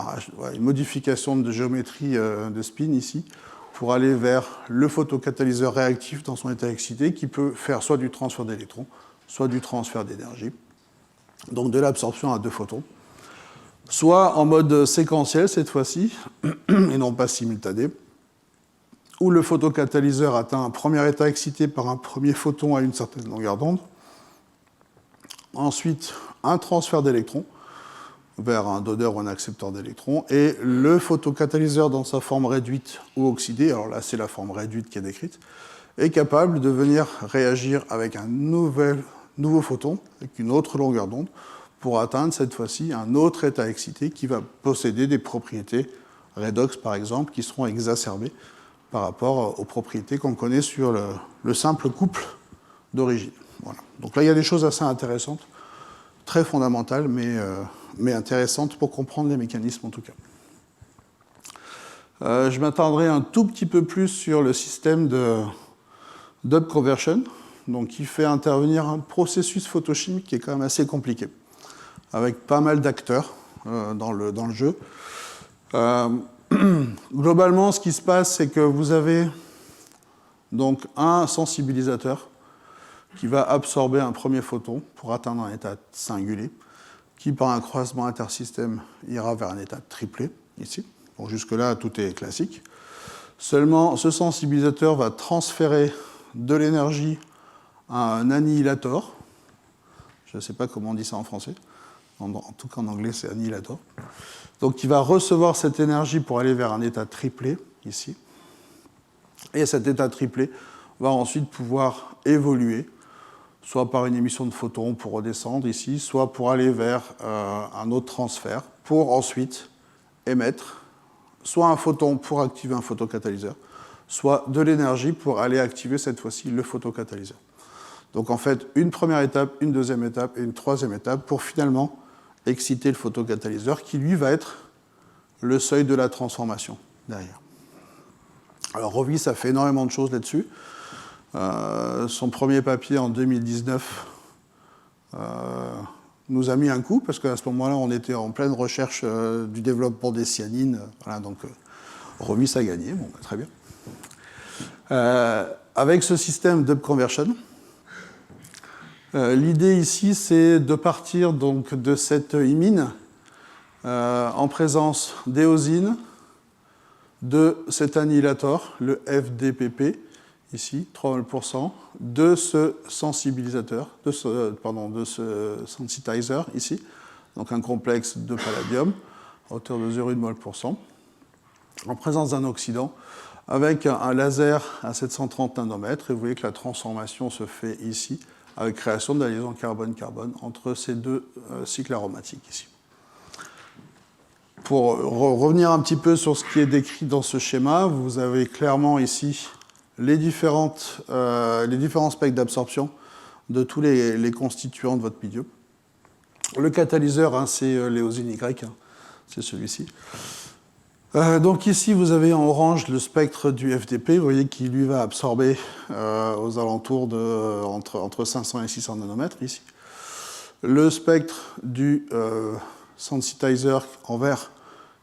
une modification de géométrie de spin ici, pour aller vers le photocatalyseur réactif dans son état excité, qui peut faire soit du transfert d'électrons, soit du transfert d'énergie. Donc de l'absorption à deux photons. Soit en mode séquentiel cette fois-ci, et non pas simultané, où le photocatalyseur atteint un premier état excité par un premier photon à une certaine longueur d'onde. Ensuite, un transfert d'électrons vers un donneur ou un accepteur d'électrons, et le photocatalyseur dans sa forme réduite ou oxydée, alors là c'est la forme réduite qui est décrite, est capable de venir réagir avec un nouveau photon, avec une autre longueur d'onde, pour atteindre cette fois-ci un autre état excité qui va posséder des propriétés redox par exemple, qui seront exacerbées par rapport aux propriétés qu'on connaît sur le simple couple d'origine. Voilà. Donc là il y a des choses assez intéressantes, très fondamentales, mais intéressantes pour comprendre les mécanismes en tout cas. Je m'attendrai un tout petit peu plus sur le système d'up conversion, donc qui fait intervenir un processus photochimique qui est quand même assez compliqué, avec pas mal d'acteurs dans le jeu. Globalement, ce qui se passe, c'est que vous avez donc un sensibilisateur qui va absorber un premier photon pour atteindre un état singulier, qui par un croisement intersystème ira vers un état triplé, ici. Bon, jusque-là, tout est classique. Seulement, ce sensibilisateur va transférer de l'énergie à un annihilator. Je ne sais pas comment on dit ça en français. En tout cas, en anglais, c'est annihilator. Donc, il va recevoir cette énergie pour aller vers un état triplé, ici. Et cet état triplé va ensuite pouvoir évoluer, soit par une émission de photons pour redescendre ici, soit pour aller vers un autre transfert, pour ensuite émettre soit un photon pour activer un photocatalyseur, soit de l'énergie pour aller activer cette fois-ci le photocatalyseur. Donc en fait, une première étape, une deuxième étape et une troisième étape pour finalement exciter le photocatalyseur qui lui va être le seuil de la transformation derrière. Alors Rovis a fait énormément de choses là-dessus. Son premier papier en 2019 nous a mis un coup, parce qu'à ce moment-là, on était en pleine recherche du développement des cyanines. Voilà, donc Rovis a gagné, bon, bah, très bien. Avec ce système d'up conversion, l'idée ici, c'est de partir donc de cette imine en présence d'éosine, de cet annihilator, le FDPP, ici, 3 mol%, de ce sensibilisateur, de ce sensitizer, ici, donc un complexe de palladium, à hauteur de 0,1 mol%, en présence d'un oxydant, avec un laser à 730 nanomètres, et vous voyez que la transformation se fait ici, avec création de la liaison carbone-carbone entre ces deux cycles aromatiques, ici. Pour revenir un petit peu sur ce qui est décrit dans ce schéma, vous avez clairement ici les différents spectres d'absorption de tous les constituants de votre milieu. Le catalyseur, hein, c'est l'éosine Y, hein, c'est celui-ci. Donc ici, vous avez en orange le spectre du FDP, vous voyez qui lui va absorber aux alentours de entre 500 et 600 nanomètres, ici. Le spectre du sensitizer en vert,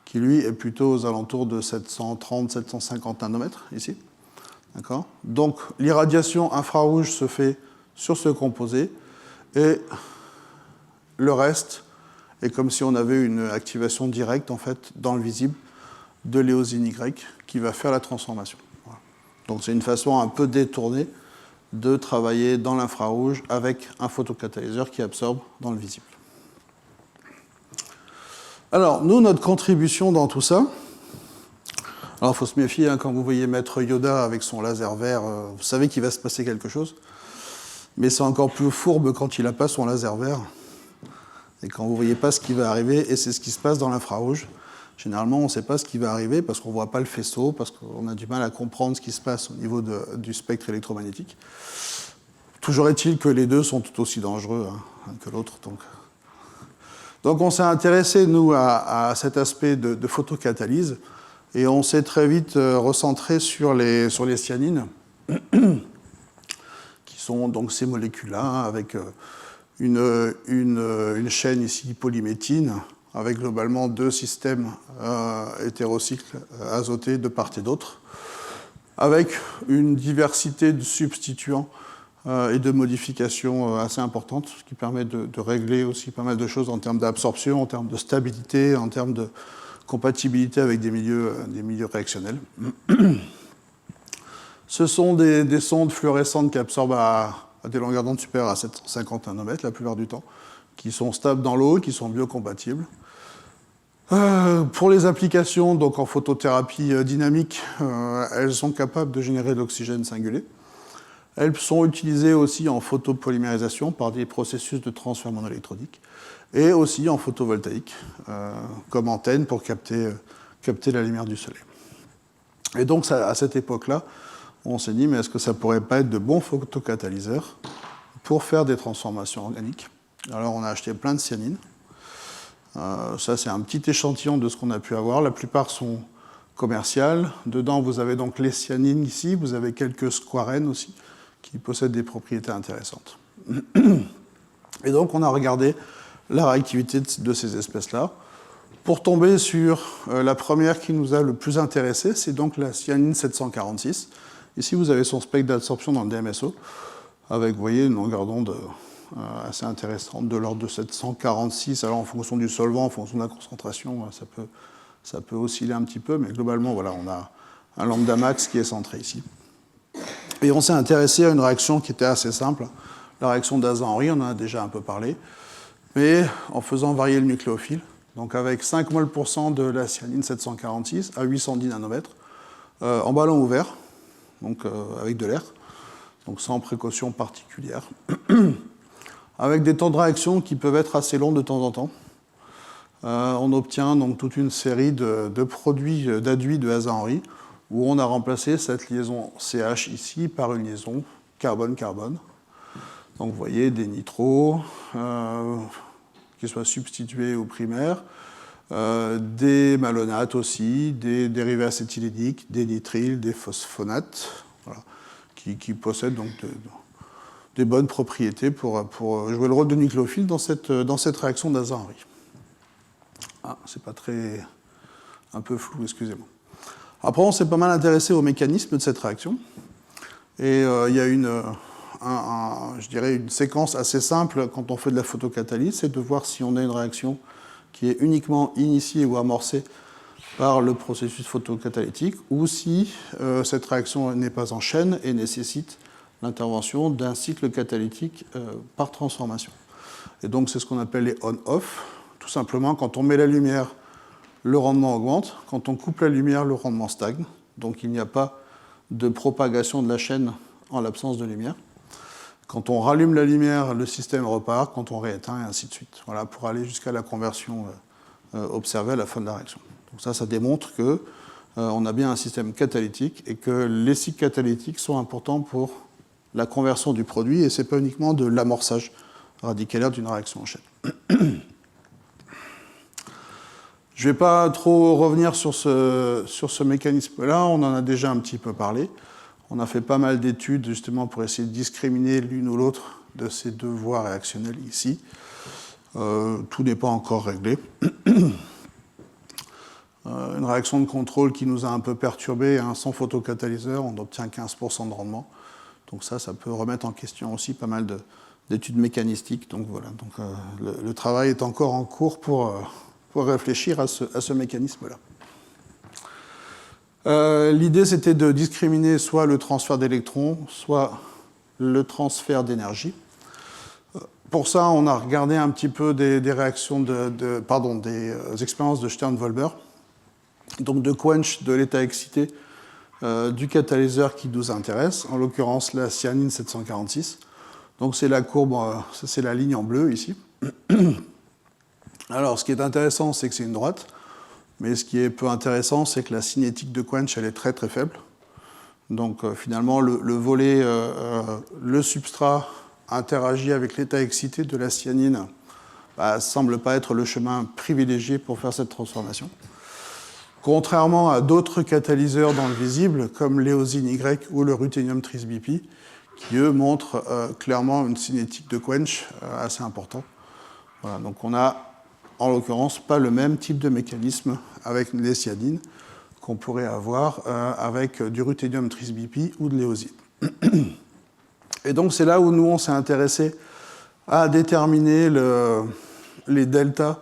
qui lui est plutôt aux alentours de 730-750 nanomètres, ici. D'accord ? Donc l'irradiation infrarouge se fait sur ce composé, et le reste et comme si on avait une activation directe en fait dans le visible de l'éosine Y qui va faire la transformation. Voilà. Donc c'est une façon un peu détournée de travailler dans l'infrarouge avec un photocatalyseur qui absorbe dans le visible. Alors, nous, notre contribution dans tout ça, alors il faut se méfier, hein, quand vous voyez Maître Yoda avec son laser vert, vous savez qu'il va se passer quelque chose, mais c'est encore plus fourbe quand il n'a pas son laser vert, et quand vous ne voyez pas ce qui va arriver, et c'est ce qui se passe dans l'infrarouge. Généralement, on ne sait pas ce qui va arriver parce qu'on ne voit pas le faisceau, parce qu'on a du mal à comprendre ce qui se passe au niveau du spectre électromagnétique. Toujours est-il que les deux sont tout aussi dangereux que l'autre. Donc on s'est intéressé, nous, à cet aspect de photocatalyse, et on s'est très vite recentré sur les cyanines, qui sont donc ces molécules-là, avec une chaîne ici polyméthine, avec globalement 2 systèmes hétérocycles azotés de part et d'autre, avec une diversité de substituants et de modifications assez importantes, ce qui permet de régler aussi pas mal de choses en termes d'absorption, en termes de stabilité, en termes de compatibilité avec des milieux réactionnels. Ce sont des sondes fluorescentes qui absorbent à des longueurs d'onde supérieures à 750 nanomètres la plupart du temps, qui sont stables dans l'eau, qui sont biocompatibles. Pour les applications donc en photothérapie dynamique, elles sont capables de générer de l'oxygène singulé. Elles sont utilisées aussi en photopolymérisation par des processus de transfert monoélectronique et aussi en photovoltaïque, comme antenne pour capter la lumière du soleil. Et donc à cette époque-là, on s'est dit, mais est-ce que ça ne pourrait pas être de bons photocatalyseurs pour faire des transformations organiques? Alors on a acheté plein de cyanines. Ça, c'est un petit échantillon de ce qu'on a pu avoir. La plupart sont commerciales. Dedans, vous avez donc les cyanines ici. Vous avez quelques squarènes aussi, qui possèdent des propriétés intéressantes. Et donc, on a regardé la réactivité de ces espèces-là. Pour tomber sur la première qui nous a le plus intéressé, c'est donc la cyanine 746. Ici, vous avez son spectre d'absorption dans le DMSO, avec, vous voyez, une longueur d'onde assez intéressante, de l'ordre de 746. Alors en fonction du solvant, en fonction de la concentration, ça peut osciller un petit peu, mais globalement, voilà, on a un lambda max qui est centré ici. Et on s'est intéressé à une réaction qui était assez simple, la réaction d'Aza-Henry, on en a déjà un peu parlé, mais en faisant varier le nucléophile, donc avec 5 mol % de la cyanine 746 à 810 nanomètres, en ballon ouvert, donc avec de l'air, donc sans précaution particulière, avec des temps de réaction qui peuvent être assez longs de temps en temps. On obtient donc toute une série de produits d'adduits de Aza-Henry, où on a remplacé cette liaison CH ici par une liaison carbone-carbone. Donc vous voyez des nitros qui soient substitués aux primaires, des malonates aussi, des dérivés acétyléniques, des nitriles, des phosphonates, voilà, qui possèdent donc des bonnes propriétés pour jouer le rôle de nucléophile dans cette réaction d'Aza-Henry. Ah, c'est pas très... un peu flou, excusez-moi. Après, on s'est pas mal intéressé au mécanisme de cette réaction. Et il y a je dirais une séquence assez simple quand on fait de la photocatalyse, c'est de voir si on a une réaction qui est uniquement initiée ou amorcée par le processus photocatalytique, ou si cette réaction n'est pas en chaîne et nécessite l'intervention d'un cycle catalytique par transformation. Et donc c'est ce qu'on appelle les on-off. Tout simplement, quand on met la lumière, le rendement augmente. Quand on coupe la lumière, le rendement stagne. Donc il n'y a pas de propagation de la chaîne en l'absence de lumière. Quand on rallume la lumière, le système repart. Quand on rééteint, et ainsi de suite. Voilà, pour aller jusqu'à la conversion observée à la fin de la réaction. Donc ça démontre qu'on a bien un système catalytique et que les cycles catalytiques sont importants pour la conversion du produit, et ce n'est pas uniquement de l'amorçage radicalaire d'une réaction en chaîne. Je ne vais pas trop revenir sur ce mécanisme-là, on en a déjà un petit peu parlé. On a fait pas mal d'études justement pour essayer de discriminer l'une ou l'autre de ces deux voies réactionnelles ici. Tout n'est pas encore réglé. Une réaction de contrôle qui nous a un peu perturbé, sans photocatalyseur, on obtient 15% de rendement. Donc ça peut remettre en question aussi pas mal d'études mécanistiques. Donc voilà, donc, le travail est encore en cours pour réfléchir à ce mécanisme-là. L'idée, c'était de discriminer soit le transfert d'électrons, soit le transfert d'énergie. Pour ça, on a regardé un petit peu des réactions des expériences de Stern-Wolber, donc de quench de l'état excité du catalyseur qui nous intéresse, en l'occurrence la cyanine 746. Donc c'est la courbe, c'est la ligne en bleu ici. Alors ce qui est intéressant, c'est que c'est une droite, mais ce qui est peu intéressant, c'est que la cinétique de quench, elle est très très faible. Donc finalement, le volet, le substrat interagit avec l'état excité de la cyanine, semble pas être le chemin privilégié pour faire cette transformation. Contrairement à d'autres catalyseurs dans le visible, comme l'éosine Y ou le ruthénium tris-BP, qui eux montrent clairement une cinétique de quench assez importante. Voilà, donc on a en l'occurrence pas le même type de mécanisme avec les cyanines qu'on pourrait avoir avec du ruthénium tris-BP ou de l'éosine. Et donc c'est là où nous on s'est intéressé à déterminer les deltas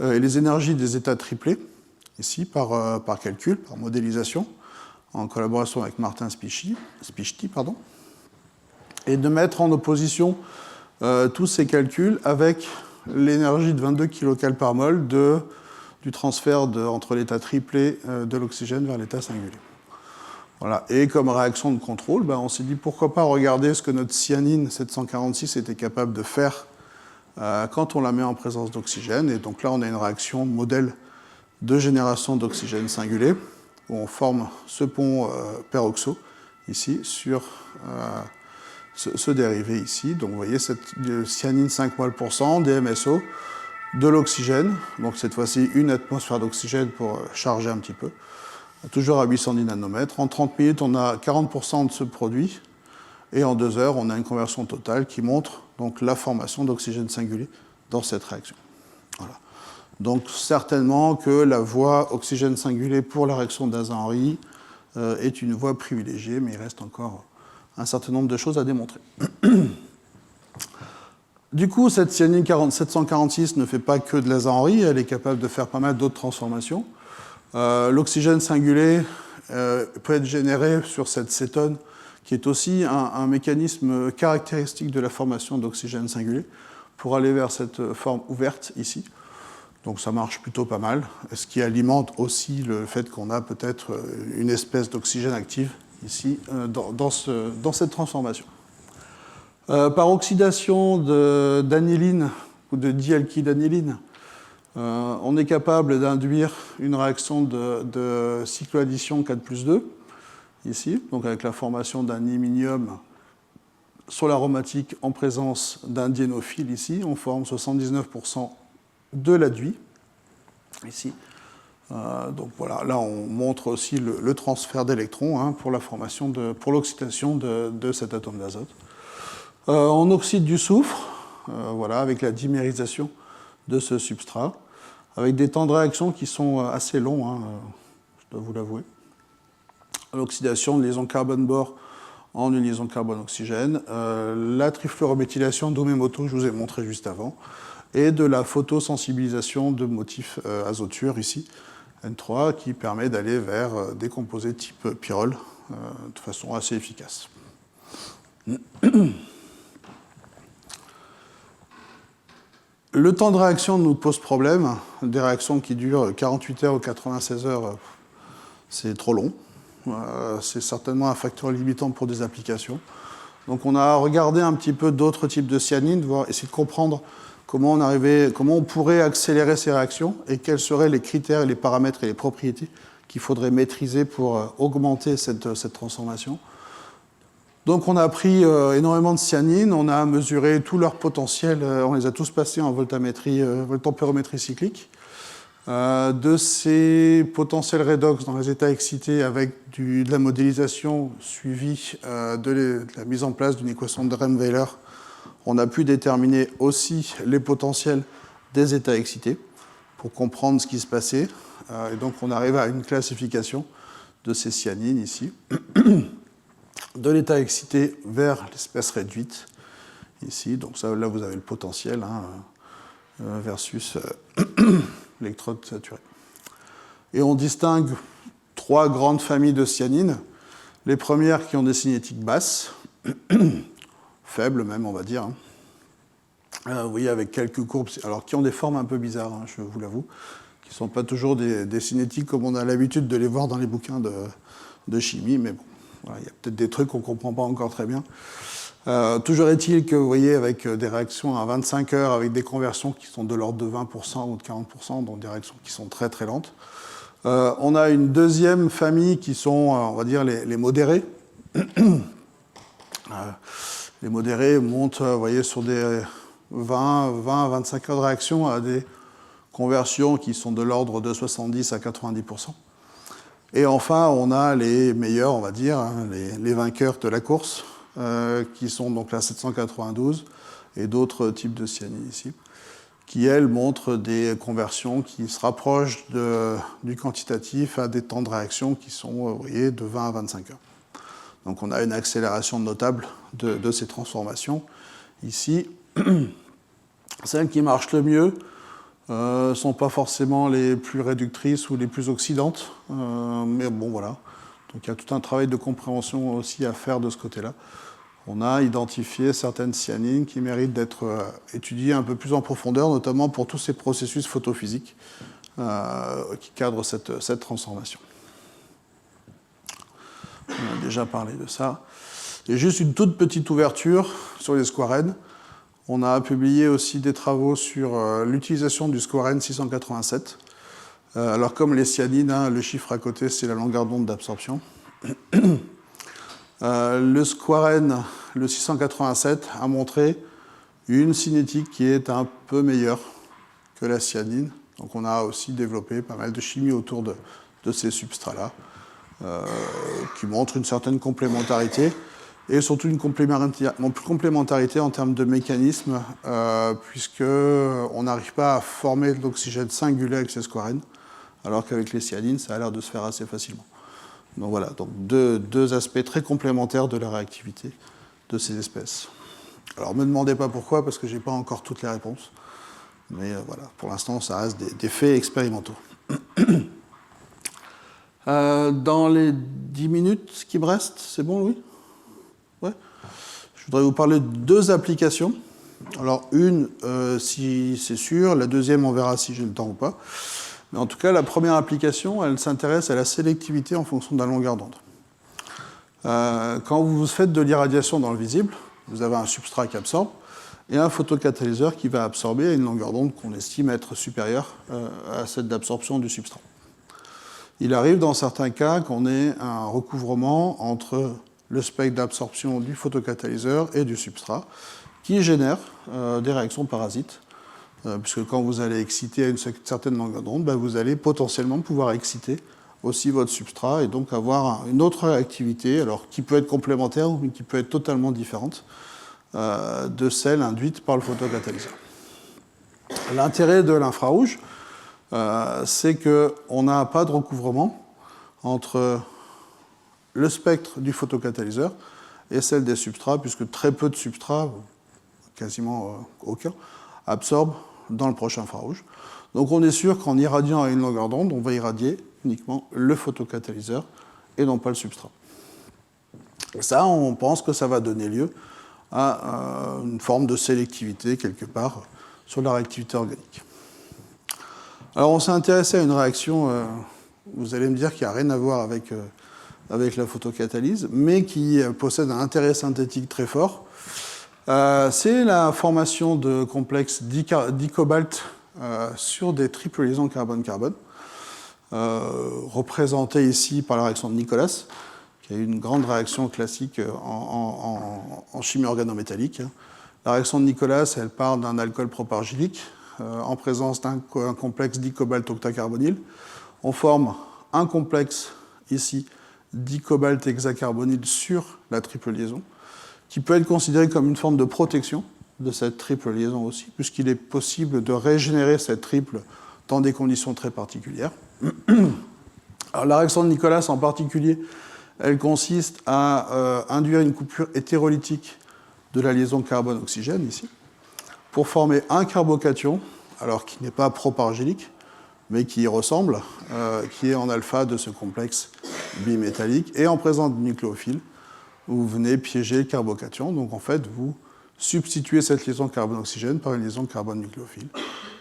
et les énergies des états triplés, ici par calcul, par modélisation, en collaboration avec Martin Spichty, et de mettre en opposition tous ces calculs avec l'énergie de 22 kcal par mol du transfert entre l'état triplé de l'oxygène vers l'état singulier. Voilà. Et comme réaction de contrôle, on s'est dit pourquoi pas regarder ce que notre cyanine 746 était capable de faire quand on la met en présence d'oxygène. Et donc là, on a une réaction modèle de génération d'oxygène singulé, où on forme ce pont peroxo, ici, sur ce dérivé ici. Donc vous voyez, cette cyanine 5 mol pour cent, DMSO, de l'oxygène. Donc cette fois-ci, une atmosphère d'oxygène pour charger un petit peu. Toujours à 810 nanomètres. En 30 minutes, on a 40% de ce produit. Et en 2 heures, on a une conversion totale qui montre donc, la formation d'oxygène singulier dans cette réaction. Voilà. Donc certainement que la voie oxygène singulier pour la réaction d'Aza-Henry est une voie privilégiée, mais il reste encore un certain nombre de choses à démontrer. Du coup, cette cyanine 746 ne fait pas que de l'Aza-Henry, elle est capable de faire pas mal d'autres transformations. L'oxygène singulier peut être généré sur cette cétone, qui est aussi un mécanisme caractéristique de la formation d'oxygène singulier, pour aller vers cette forme ouverte ici. Donc ça marche plutôt pas mal, ce qui alimente aussi le fait qu'on a peut-être une espèce d'oxygène active ici dans cette transformation. Par oxydation d'aniline ou de dialkylaniline, on est capable d'induire une réaction de cycloaddition 4+2, ici, donc avec la formation d'un iminium sur l'aromatique en présence d'un diénophile, ici, on forme 79% de l'adduit, ici. Donc voilà, là on montre aussi le transfert d'électrons pour la formation pour l'oxydation de cet atome d'azote. On oxyde du soufre, voilà, avec la dimérisation de ce substrat, avec des temps de réaction qui sont assez longs, je dois vous l'avouer. L'oxydation de liaison carbone-bore en une liaison carbone-oxygène, la trifluorométhylation d'Umemoto, je vous ai montré juste avant, et de la photosensibilisation de motifs azotures ici, N3, qui permet d'aller vers des composés type pyrrole de façon assez efficace. Le temps de réaction nous pose problème. Des réactions qui durent 48 heures ou 96 heures, c'est trop long. C'est certainement un facteur limitant pour des applications. Donc on a regardé un petit peu d'autres types de cyanine, essayer de comprendre comment on pourrait accélérer ces réactions et quels seraient les critères, les paramètres et les propriétés qu'il faudrait maîtriser pour augmenter cette transformation. Donc on a pris énormément de cyanine, on a mesuré tout leur potentiel, on les a tous passés en voltampérométrie cyclique. De ces potentiels redox dans les états excités avec de la modélisation suivie de la mise en place d'une équation de Rehn-Weyler, on a pu déterminer aussi les potentiels des états excités pour comprendre ce qui se passait. Et donc on arrive à une classification de ces cyanines ici, de l'état excité vers l'espèce réduite, ici. Donc ça, là, vous avez le potentiel versus l'électrode saturée. Et on distingue 3 grandes familles de cyanines. Les premières qui ont des cinétiques basses, faibles même, on va dire. Vous voyez, avec quelques courbes, alors qui ont des formes un peu bizarres, je vous l'avoue, qui ne sont pas toujours des cinétiques comme on a l'habitude de les voir dans les bouquins de chimie, mais bon, voilà, il y a peut-être des trucs qu'on ne comprend pas encore très bien. Toujours est-il que vous voyez, avec des réactions à 25 heures, avec des conversions qui sont de l'ordre de 20% ou de 40%, donc des réactions qui sont très très lentes. On a une deuxième famille qui sont, on va dire, les modérés. Les modérés montent, vous voyez, sur des 20 à 25 heures de réaction à des conversions qui sont de l'ordre de 70 à 90%. Et enfin, on a les meilleurs, on va dire, les vainqueurs de la course, qui sont donc la 792 et d'autres types de cyanide ici, qui, elles, montrent des conversions qui se rapprochent du quantitatif à des temps de réaction qui sont, vous voyez, de 20 à 25 heures. Donc on a une accélération notable de ces transformations. Ici, celles qui marchent le mieux ne sont pas forcément les plus réductrices ou les plus oxydantes, mais bon, voilà. Donc il y a tout un travail de compréhension aussi à faire de ce côté-là. On a identifié certaines cyanines qui méritent d'être étudiées un peu plus en profondeur, notamment pour tous ces processus photophysiques qui cadrent cette transformation. On a déjà parlé de ça. Et juste une toute petite ouverture sur les squarènes. On a publié aussi des travaux sur l'utilisation du squarène 687. Alors comme les cyanines, le chiffre à côté, c'est la longueur d'onde d'absorption. Le squarène, le 687, a montré une cinétique qui est un peu meilleure que la cyanine. Donc on a aussi développé pas mal de chimie autour de ces substrats-là, qui montrent une certaine complémentarité, et surtout une complémentarité en termes de mécanisme, puisqu'on n'arrive pas à former de l'oxygène singulé avec ces squarènes, alors qu'avec les cyanines, ça a l'air de se faire assez facilement. Donc voilà, donc deux aspects très complémentaires de la réactivité de ces espèces. Alors ne me demandez pas pourquoi, parce que je n'ai pas encore toutes les réponses. Mais voilà, pour l'instant, ça reste des faits expérimentaux. Dans les 10 minutes qui me restent, c'est bon, Louis ? Ouais. Je voudrais vous parler de 2 applications. Alors une, si c'est sûr, la deuxième, on verra si j'ai le temps ou pas. Mais en tout cas, la première application, elle s'intéresse à la sélectivité en fonction de la longueur d'onde. Quand vous faites de l'irradiation dans le visible, vous avez un substrat qui absorbe et un photocatalyseur qui va absorber à une longueur d'onde qu'on estime être supérieure à celle d'absorption du substrat. Il arrive dans certains cas qu'on ait un recouvrement entre le spectre d'absorption du photocatalyseur et du substrat qui génère des réactions parasites. Puisque quand vous allez exciter à une certaine longueur d'onde, vous allez potentiellement pouvoir exciter aussi votre substrat et donc avoir une autre réactivité, alors qui peut être complémentaire ou qui peut être totalement différente de celle induite par le photocatalyseur. L'intérêt de l'infrarouge, c'est qu'on n'a pas de recouvrement entre le spectre du photocatalyseur et celle des substrats, puisque très peu de substrats, quasiment aucun, absorbent dans le prochain infrarouge. Donc on est sûr qu'en irradiant à une longueur d'onde, on va irradier uniquement le photocatalyseur et non pas le substrat. Ça, on pense que ça va donner lieu à une forme de sélectivité quelque part sur la réactivité organique. Alors on s'est intéressé à une réaction, vous allez me dire qu'il n'y a rien à voir avec la photocatalyse, mais qui possède un intérêt synthétique très fort. C'est la formation de complexes dicobalt sur des triples liaisons carbone-carbone, représentées ici par la réaction de Nicolas, qui est une grande réaction classique en chimie organométallique. La réaction de Nicolas, elle part d'un alcool propargylique en présence d'un complexe dicobalt octacarbonyle. On forme un complexe ici dicobalt hexacarbonyle sur la triple liaison, qui peut être considéré comme une forme de protection de cette triple liaison aussi, puisqu'il est possible de régénérer cette triple dans des conditions très particulières. Alors, la réaction de Nicolas en particulier, elle consiste à induire une coupure hétérolytique de la liaison carbone-oxygène, ici, pour former un carbocation, alors qui n'est pas propargylique, mais qui y ressemble, qui est en alpha de ce complexe bimétallique, et en présence de nucléophiles, vous venez piéger le carbocation. Donc en fait, vous substituez cette liaison carbone-oxygène par une liaison carbone-nucléophile,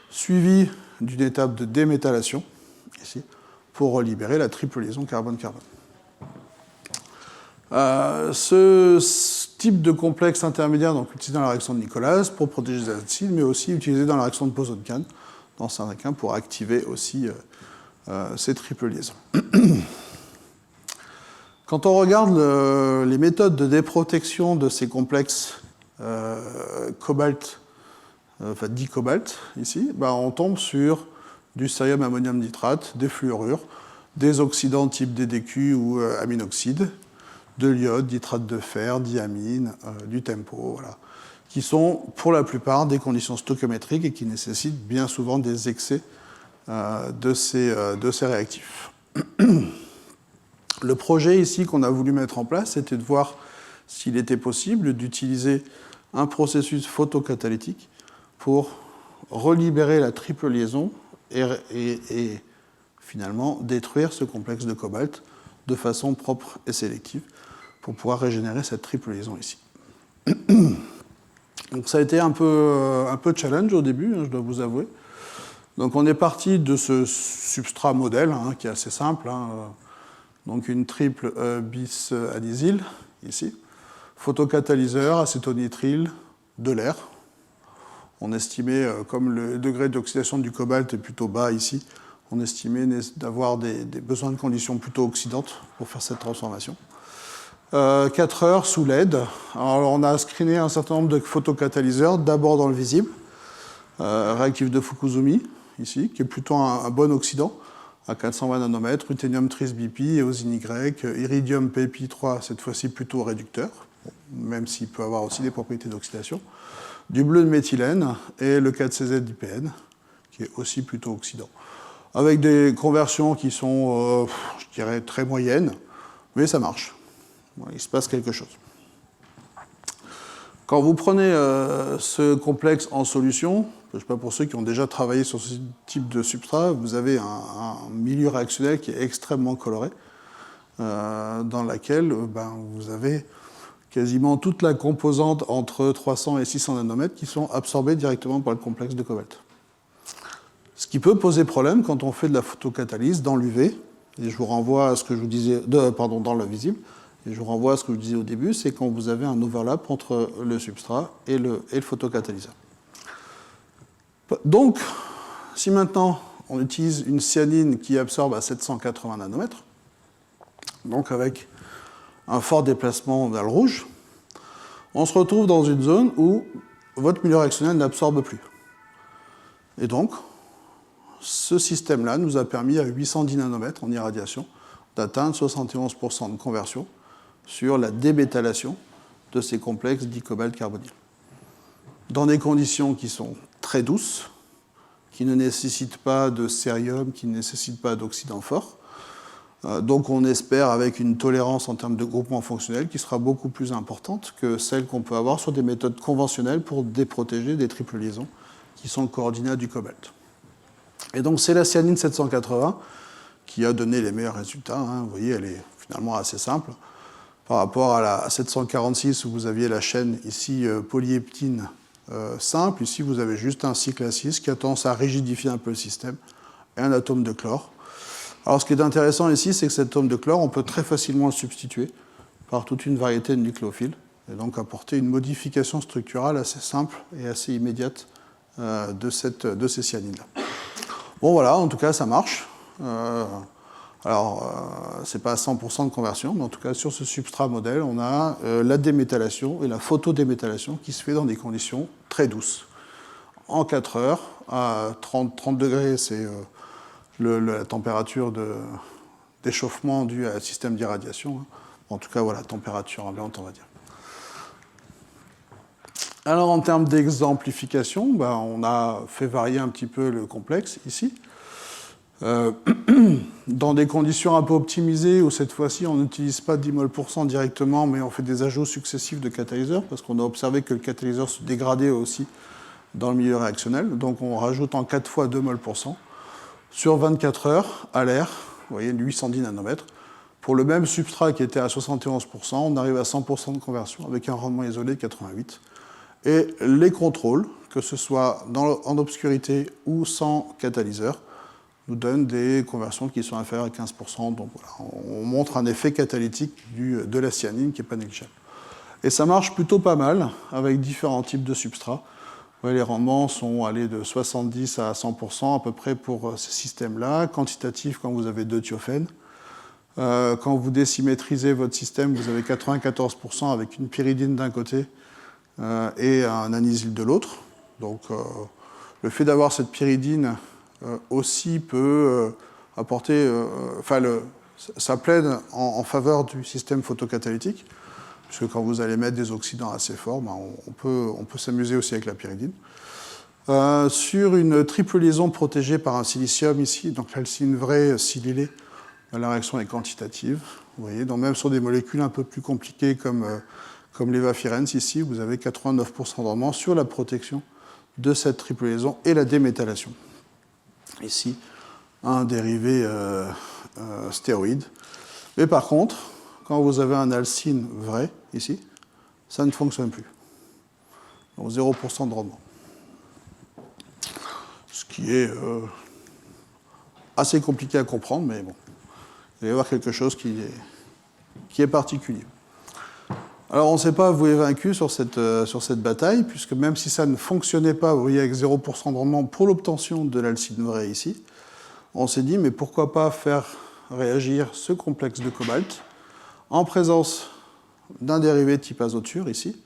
suivie d'une étape de déméthylation, ici, pour relibérer la triple liaison carbone-carbone. Ce type de complexe intermédiaire, donc utilisé dans la réaction de Nicolas pour protéger les acides, mais aussi utilisé dans la réaction de Bose-Ohn-Kahn, dans certains cas pour activer aussi ces triples liaisons. Quand on regarde les méthodes de déprotection de ces complexes cobalt, enfin dicobalt, ici, on tombe sur du cérium ammonium nitrate, des fluorures, des oxydants type DDQ ou aminoxyde, de l'iode, nitrate de fer, diamine, du tempo, voilà, qui sont pour la plupart des conditions stoichiométriques et qui nécessitent bien souvent des excès de ces réactifs. Le projet ici qu'on a voulu mettre en place, c'était de voir s'il était possible d'utiliser un processus photocatalytique pour relibérer la triple liaison et finalement détruire ce complexe de cobalt de façon propre et sélective pour pouvoir régénérer cette triple liaison ici. Donc ça a été un peu challenge au début, je dois vous avouer. Donc on est parti de ce substrat modèle, qui est assez simple, donc une triple bis adisyle, ici, photocatalyseur, acétonitrile, de l'air. On estimait, comme le degré d'oxydation du cobalt est plutôt bas ici, on estimait d'avoir des besoins de conditions plutôt oxydantes pour faire cette transformation. 4 heures sous LED. Alors on a screené un certain nombre de photocatalyseurs, d'abord dans le visible, réactif de Fukuzumi, ici, qui est plutôt un bon oxydant, à 420 nanomètres, ruthénium tris-BP, éosine Y, iridium PPI3, cette fois-ci plutôt réducteur, même s'il peut avoir aussi des propriétés d'oxydation, du bleu de méthylène et le 4CZ d'IPN, qui est aussi plutôt oxydant. Avec des conversions qui sont, je dirais, très moyennes, mais ça marche. Il se passe quelque chose. Quand vous prenez ce complexe en solution, je ne sais pas pour ceux qui ont déjà travaillé sur ce type de substrat, vous avez un milieu réactionnel qui est extrêmement coloré, dans lequel vous avez quasiment toute la composante entre 300 et 600 nanomètres qui sont absorbées directement par le complexe de cobalt. Ce qui peut poser problème quand on fait de la photocatalyse dans l'UV, et je vous renvoie à ce que je vous disais, dans le visible, et je vous renvoie à ce que je disais au début, c'est quand vous avez un overlap entre le substrat et le photocatalyseur. Donc, si maintenant on utilise une cyanine qui absorbe à 780 nanomètres, donc avec un fort déplacement vers le rouge, on se retrouve dans une zone où votre milieu réactionnel n'absorbe plus. Et donc, ce système-là nous a permis à 810 nanomètres en irradiation d'atteindre 71% de conversion sur la débétalation de ces complexes dicobalt carbonyl. Dans des conditions qui sont très douces, qui ne nécessitent pas de cérium, qui ne nécessitent pas d'oxydant fort. Donc on espère avec une tolérance en termes de groupement fonctionnel qui sera beaucoup plus importante que celle qu'on peut avoir sur des méthodes conventionnelles pour déprotéger des triples liaisons qui sont le coordinat du cobalt. Et donc c'est la cyanine 780 qui a donné les meilleurs résultats. Vous voyez, elle est finalement assez simple. Par rapport à la 746 où vous aviez la chaîne ici polyheptine simple, ici vous avez juste un cycle à 6 qui a tendance à rigidifier un peu le système et un atome de chlore. Alors ce qui est intéressant ici, c'est que cet atome de chlore, on peut très facilement le substituer par toute une variété de nucléophiles et donc apporter une modification structurale assez simple et assez immédiate de ces cyanines-là. Bon voilà, en tout cas ça marche. C'est pas à 100% de conversion, mais en tout cas, sur ce substrat modèle, on a la déméthylation et la photodéméthylation qui se fait dans des conditions très douces. En 4 heures, à 30 degrés, c'est la température d'échauffement due à un système d'irradiation. En tout cas, voilà, température ambiante, on va dire. Alors, en termes d'exemplification, on a fait varier un petit peu le complexe ici. Dans des conditions un peu optimisées, où cette fois-ci on n'utilise pas 10 mol % directement, mais on fait des ajouts successifs de catalyseurs, parce qu'on a observé que le catalyseur se dégradait aussi dans le milieu réactionnel. Donc on rajoute en 4 fois 2 mol %. Sur 24 heures, à l'air, vous voyez, 810 nanomètres. Pour le même substrat qui était à 71 %, on arrive à 100 % de conversion, avec un rendement isolé de 88. Et les contrôles, que ce soit en obscurité ou sans catalyseur, nous donnent des conversions qui sont inférieures à 15 %. Donc voilà, on montre un effet catalytique de la cyanine qui n'est pas négligeable. Et ça marche plutôt pas mal avec différents types de substrats. Les rendements sont allés de 70 à 100 % à peu près pour ces systèmes-là. Quantitatif quand vous avez 2 thiophènes. Quand vous désymétrisez votre système, vous avez 94 % avec une pyridine d'un côté et un anisyle de l'autre. Donc le fait d'avoir cette pyridine aussi peut apporter, ça plaide en faveur du système photocatalytique, puisque quand vous allez mettre des oxydants assez forts, on peut s'amuser aussi avec la pyridine. Sur une triple liaison protégée par un silicium ici, donc l'alcyne vraie silylée, la réaction est quantitative. Vous voyez, donc même sur des molécules un peu plus compliquées comme l'évafirène, ici, vous avez 89 % de rendement sur la protection de cette triple liaison et la déméthylation. Ici, un dérivé stéroïde. Mais par contre, quand vous avez un alcyne vrai, ici, ça ne fonctionne plus. Donc 0 % de rendement. Ce qui est assez compliqué à comprendre, mais bon. Il va y avoir quelque chose qui est particulier. Alors on ne s'est pas avoué vaincu sur cette bataille, puisque même si ça ne fonctionnait pas, vous voyez, avec 0 % de rendement pour l'obtention de l'alcyne vrai ici, on s'est dit, mais pourquoi pas faire réagir ce complexe de cobalt en présence d'un dérivé type azoture, ici,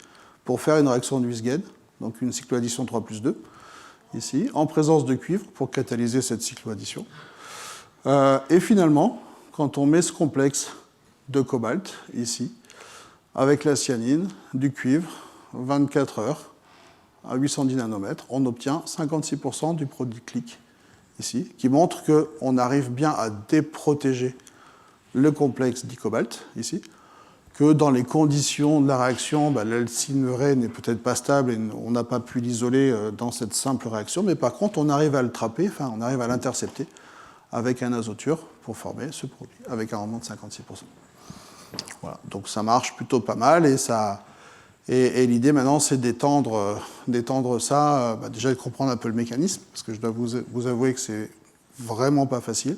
pour faire une réaction de Huisgen, donc une cycloaddition 3+2, ici, en présence de cuivre, pour catalyser cette cycloaddition. Et finalement, quand on met ce complexe de cobalt, ici, avec la cyanine, du cuivre, 24 heures, à 810 nanomètres, on obtient 56 % du produit clic, ici, qui montre qu'on arrive bien à déprotéger le complexe dicobalt, ici, que dans les conditions de la réaction, l'alcyne vraie n'est peut-être pas stable et on n'a pas pu l'isoler dans cette simple réaction, mais par contre, on arrive à le trapper, on arrive à l'intercepter avec un azoture pour former ce produit, avec un rendement de 56 %. Voilà, donc ça marche plutôt pas mal, et l'idée maintenant, c'est d'étendre ça, déjà de comprendre un peu le mécanisme, parce que je dois vous avouer que c'est vraiment pas facile.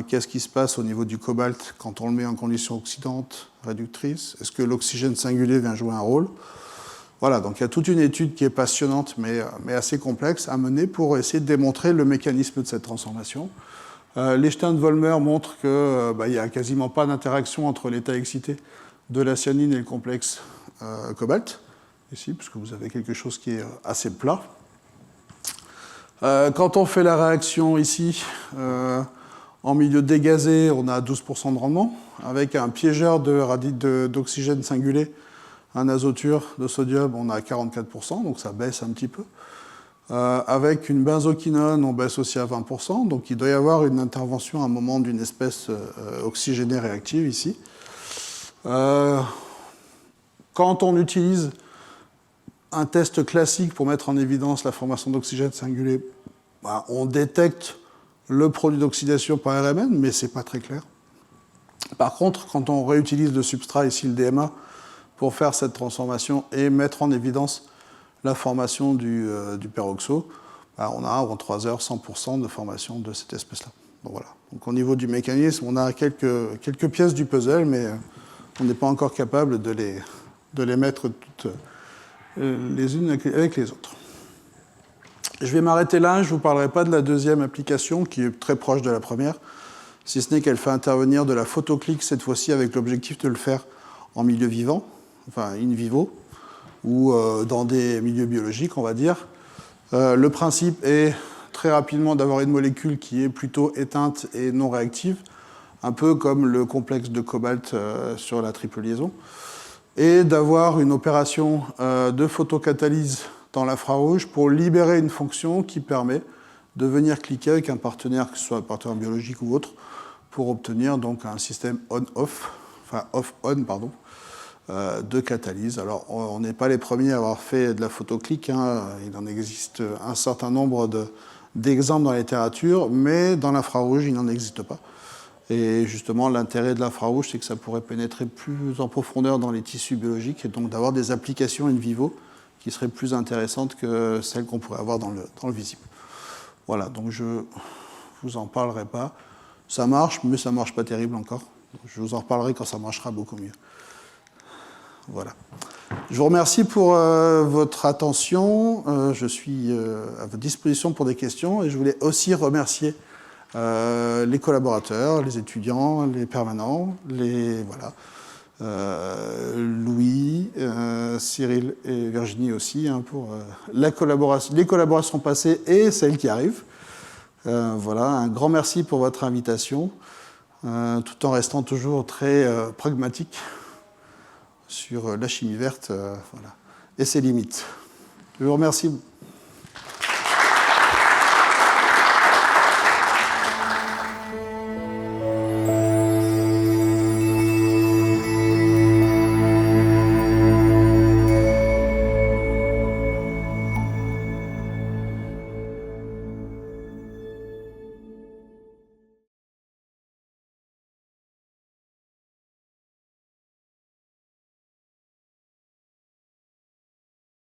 Qu'est-ce qui se passe au niveau du cobalt quand on le met en condition oxydante, réductrice? Est-ce que l'oxygène singulier vient jouer un rôle? Voilà, donc il y a toute une étude qui est passionnante, mais assez complexe à mener pour essayer de démontrer le mécanisme de cette transformation. Lichtern-Volmer montre qu'il n'y a quasiment pas d'interaction entre l'état excité de la cyanine et le complexe cobalt, ici, puisque vous avez quelque chose qui est assez plat. Quand on fait la réaction ici, en milieu dégazé, on a 12 % de rendement, avec un piégeur d'oxygène singulier, un azoture de sodium, on a 44 %, donc ça baisse un petit peu. Avec une benzoquinone, on baisse aussi à 20 %, donc il doit y avoir une intervention à un moment d'une espèce oxygénée réactive ici. Quand on utilise un test classique pour mettre en évidence la formation d'oxygène singulier, on détecte le produit d'oxydation par RMN, mais ce n'est pas très clair. Par contre, quand on réutilise le substrat, ici le DMA, pour faire cette transformation et mettre en évidence la formation du peroxo, on a en 3 heures 100 % de formation de cette espèce-là. Donc, voilà. Donc au niveau du mécanisme, on a quelques pièces du puzzle, mais on n'est pas encore capable de les mettre toutes les unes avec les autres. Je vais m'arrêter là, je ne vous parlerai pas de la deuxième application, qui est très proche de la première, si ce n'est qu'elle fait intervenir de la photoclique, cette fois-ci avec l'objectif de le faire en milieu vivant, enfin in vivo, ou dans des milieux biologiques, on va dire. Le principe est très rapidement d'avoir une molécule qui est plutôt éteinte et non réactive, un peu comme le complexe de cobalt sur la triple liaison, et d'avoir une opération de photocatalyse dans l'infrarouge pour libérer une fonction qui permet de venir cliquer avec un partenaire, que ce soit un partenaire biologique ou autre, pour obtenir donc un système on-off, enfin off-on, pardon, de catalyse. Alors, on n'est pas les premiers à avoir fait de la photoclique, hein. Il en existe un certain nombre d'exemples dans la littérature, mais dans l'infrarouge, il n'en existe pas. Et justement, l'intérêt de l'infrarouge, c'est que ça pourrait pénétrer plus en profondeur dans les tissus biologiques, et donc d'avoir des applications in vivo qui seraient plus intéressantes que celles qu'on pourrait avoir dans le visible. Voilà, donc je ne vous en parlerai pas. Ça marche, mais ça ne marche pas terrible encore. Je vous en reparlerai quand ça marchera beaucoup mieux. Voilà. Je vous remercie pour votre attention. Je suis à votre disposition pour des questions. Et je voulais aussi remercier les collaborateurs, les étudiants, les permanents, Louis, Cyril et Virginie aussi, hein, pour les collaborations passées et celles qui arrivent. Voilà, un grand merci pour votre invitation, tout en restant toujours très pragmatique sur la chimie verte, voilà, et ses limites. Je vous remercie.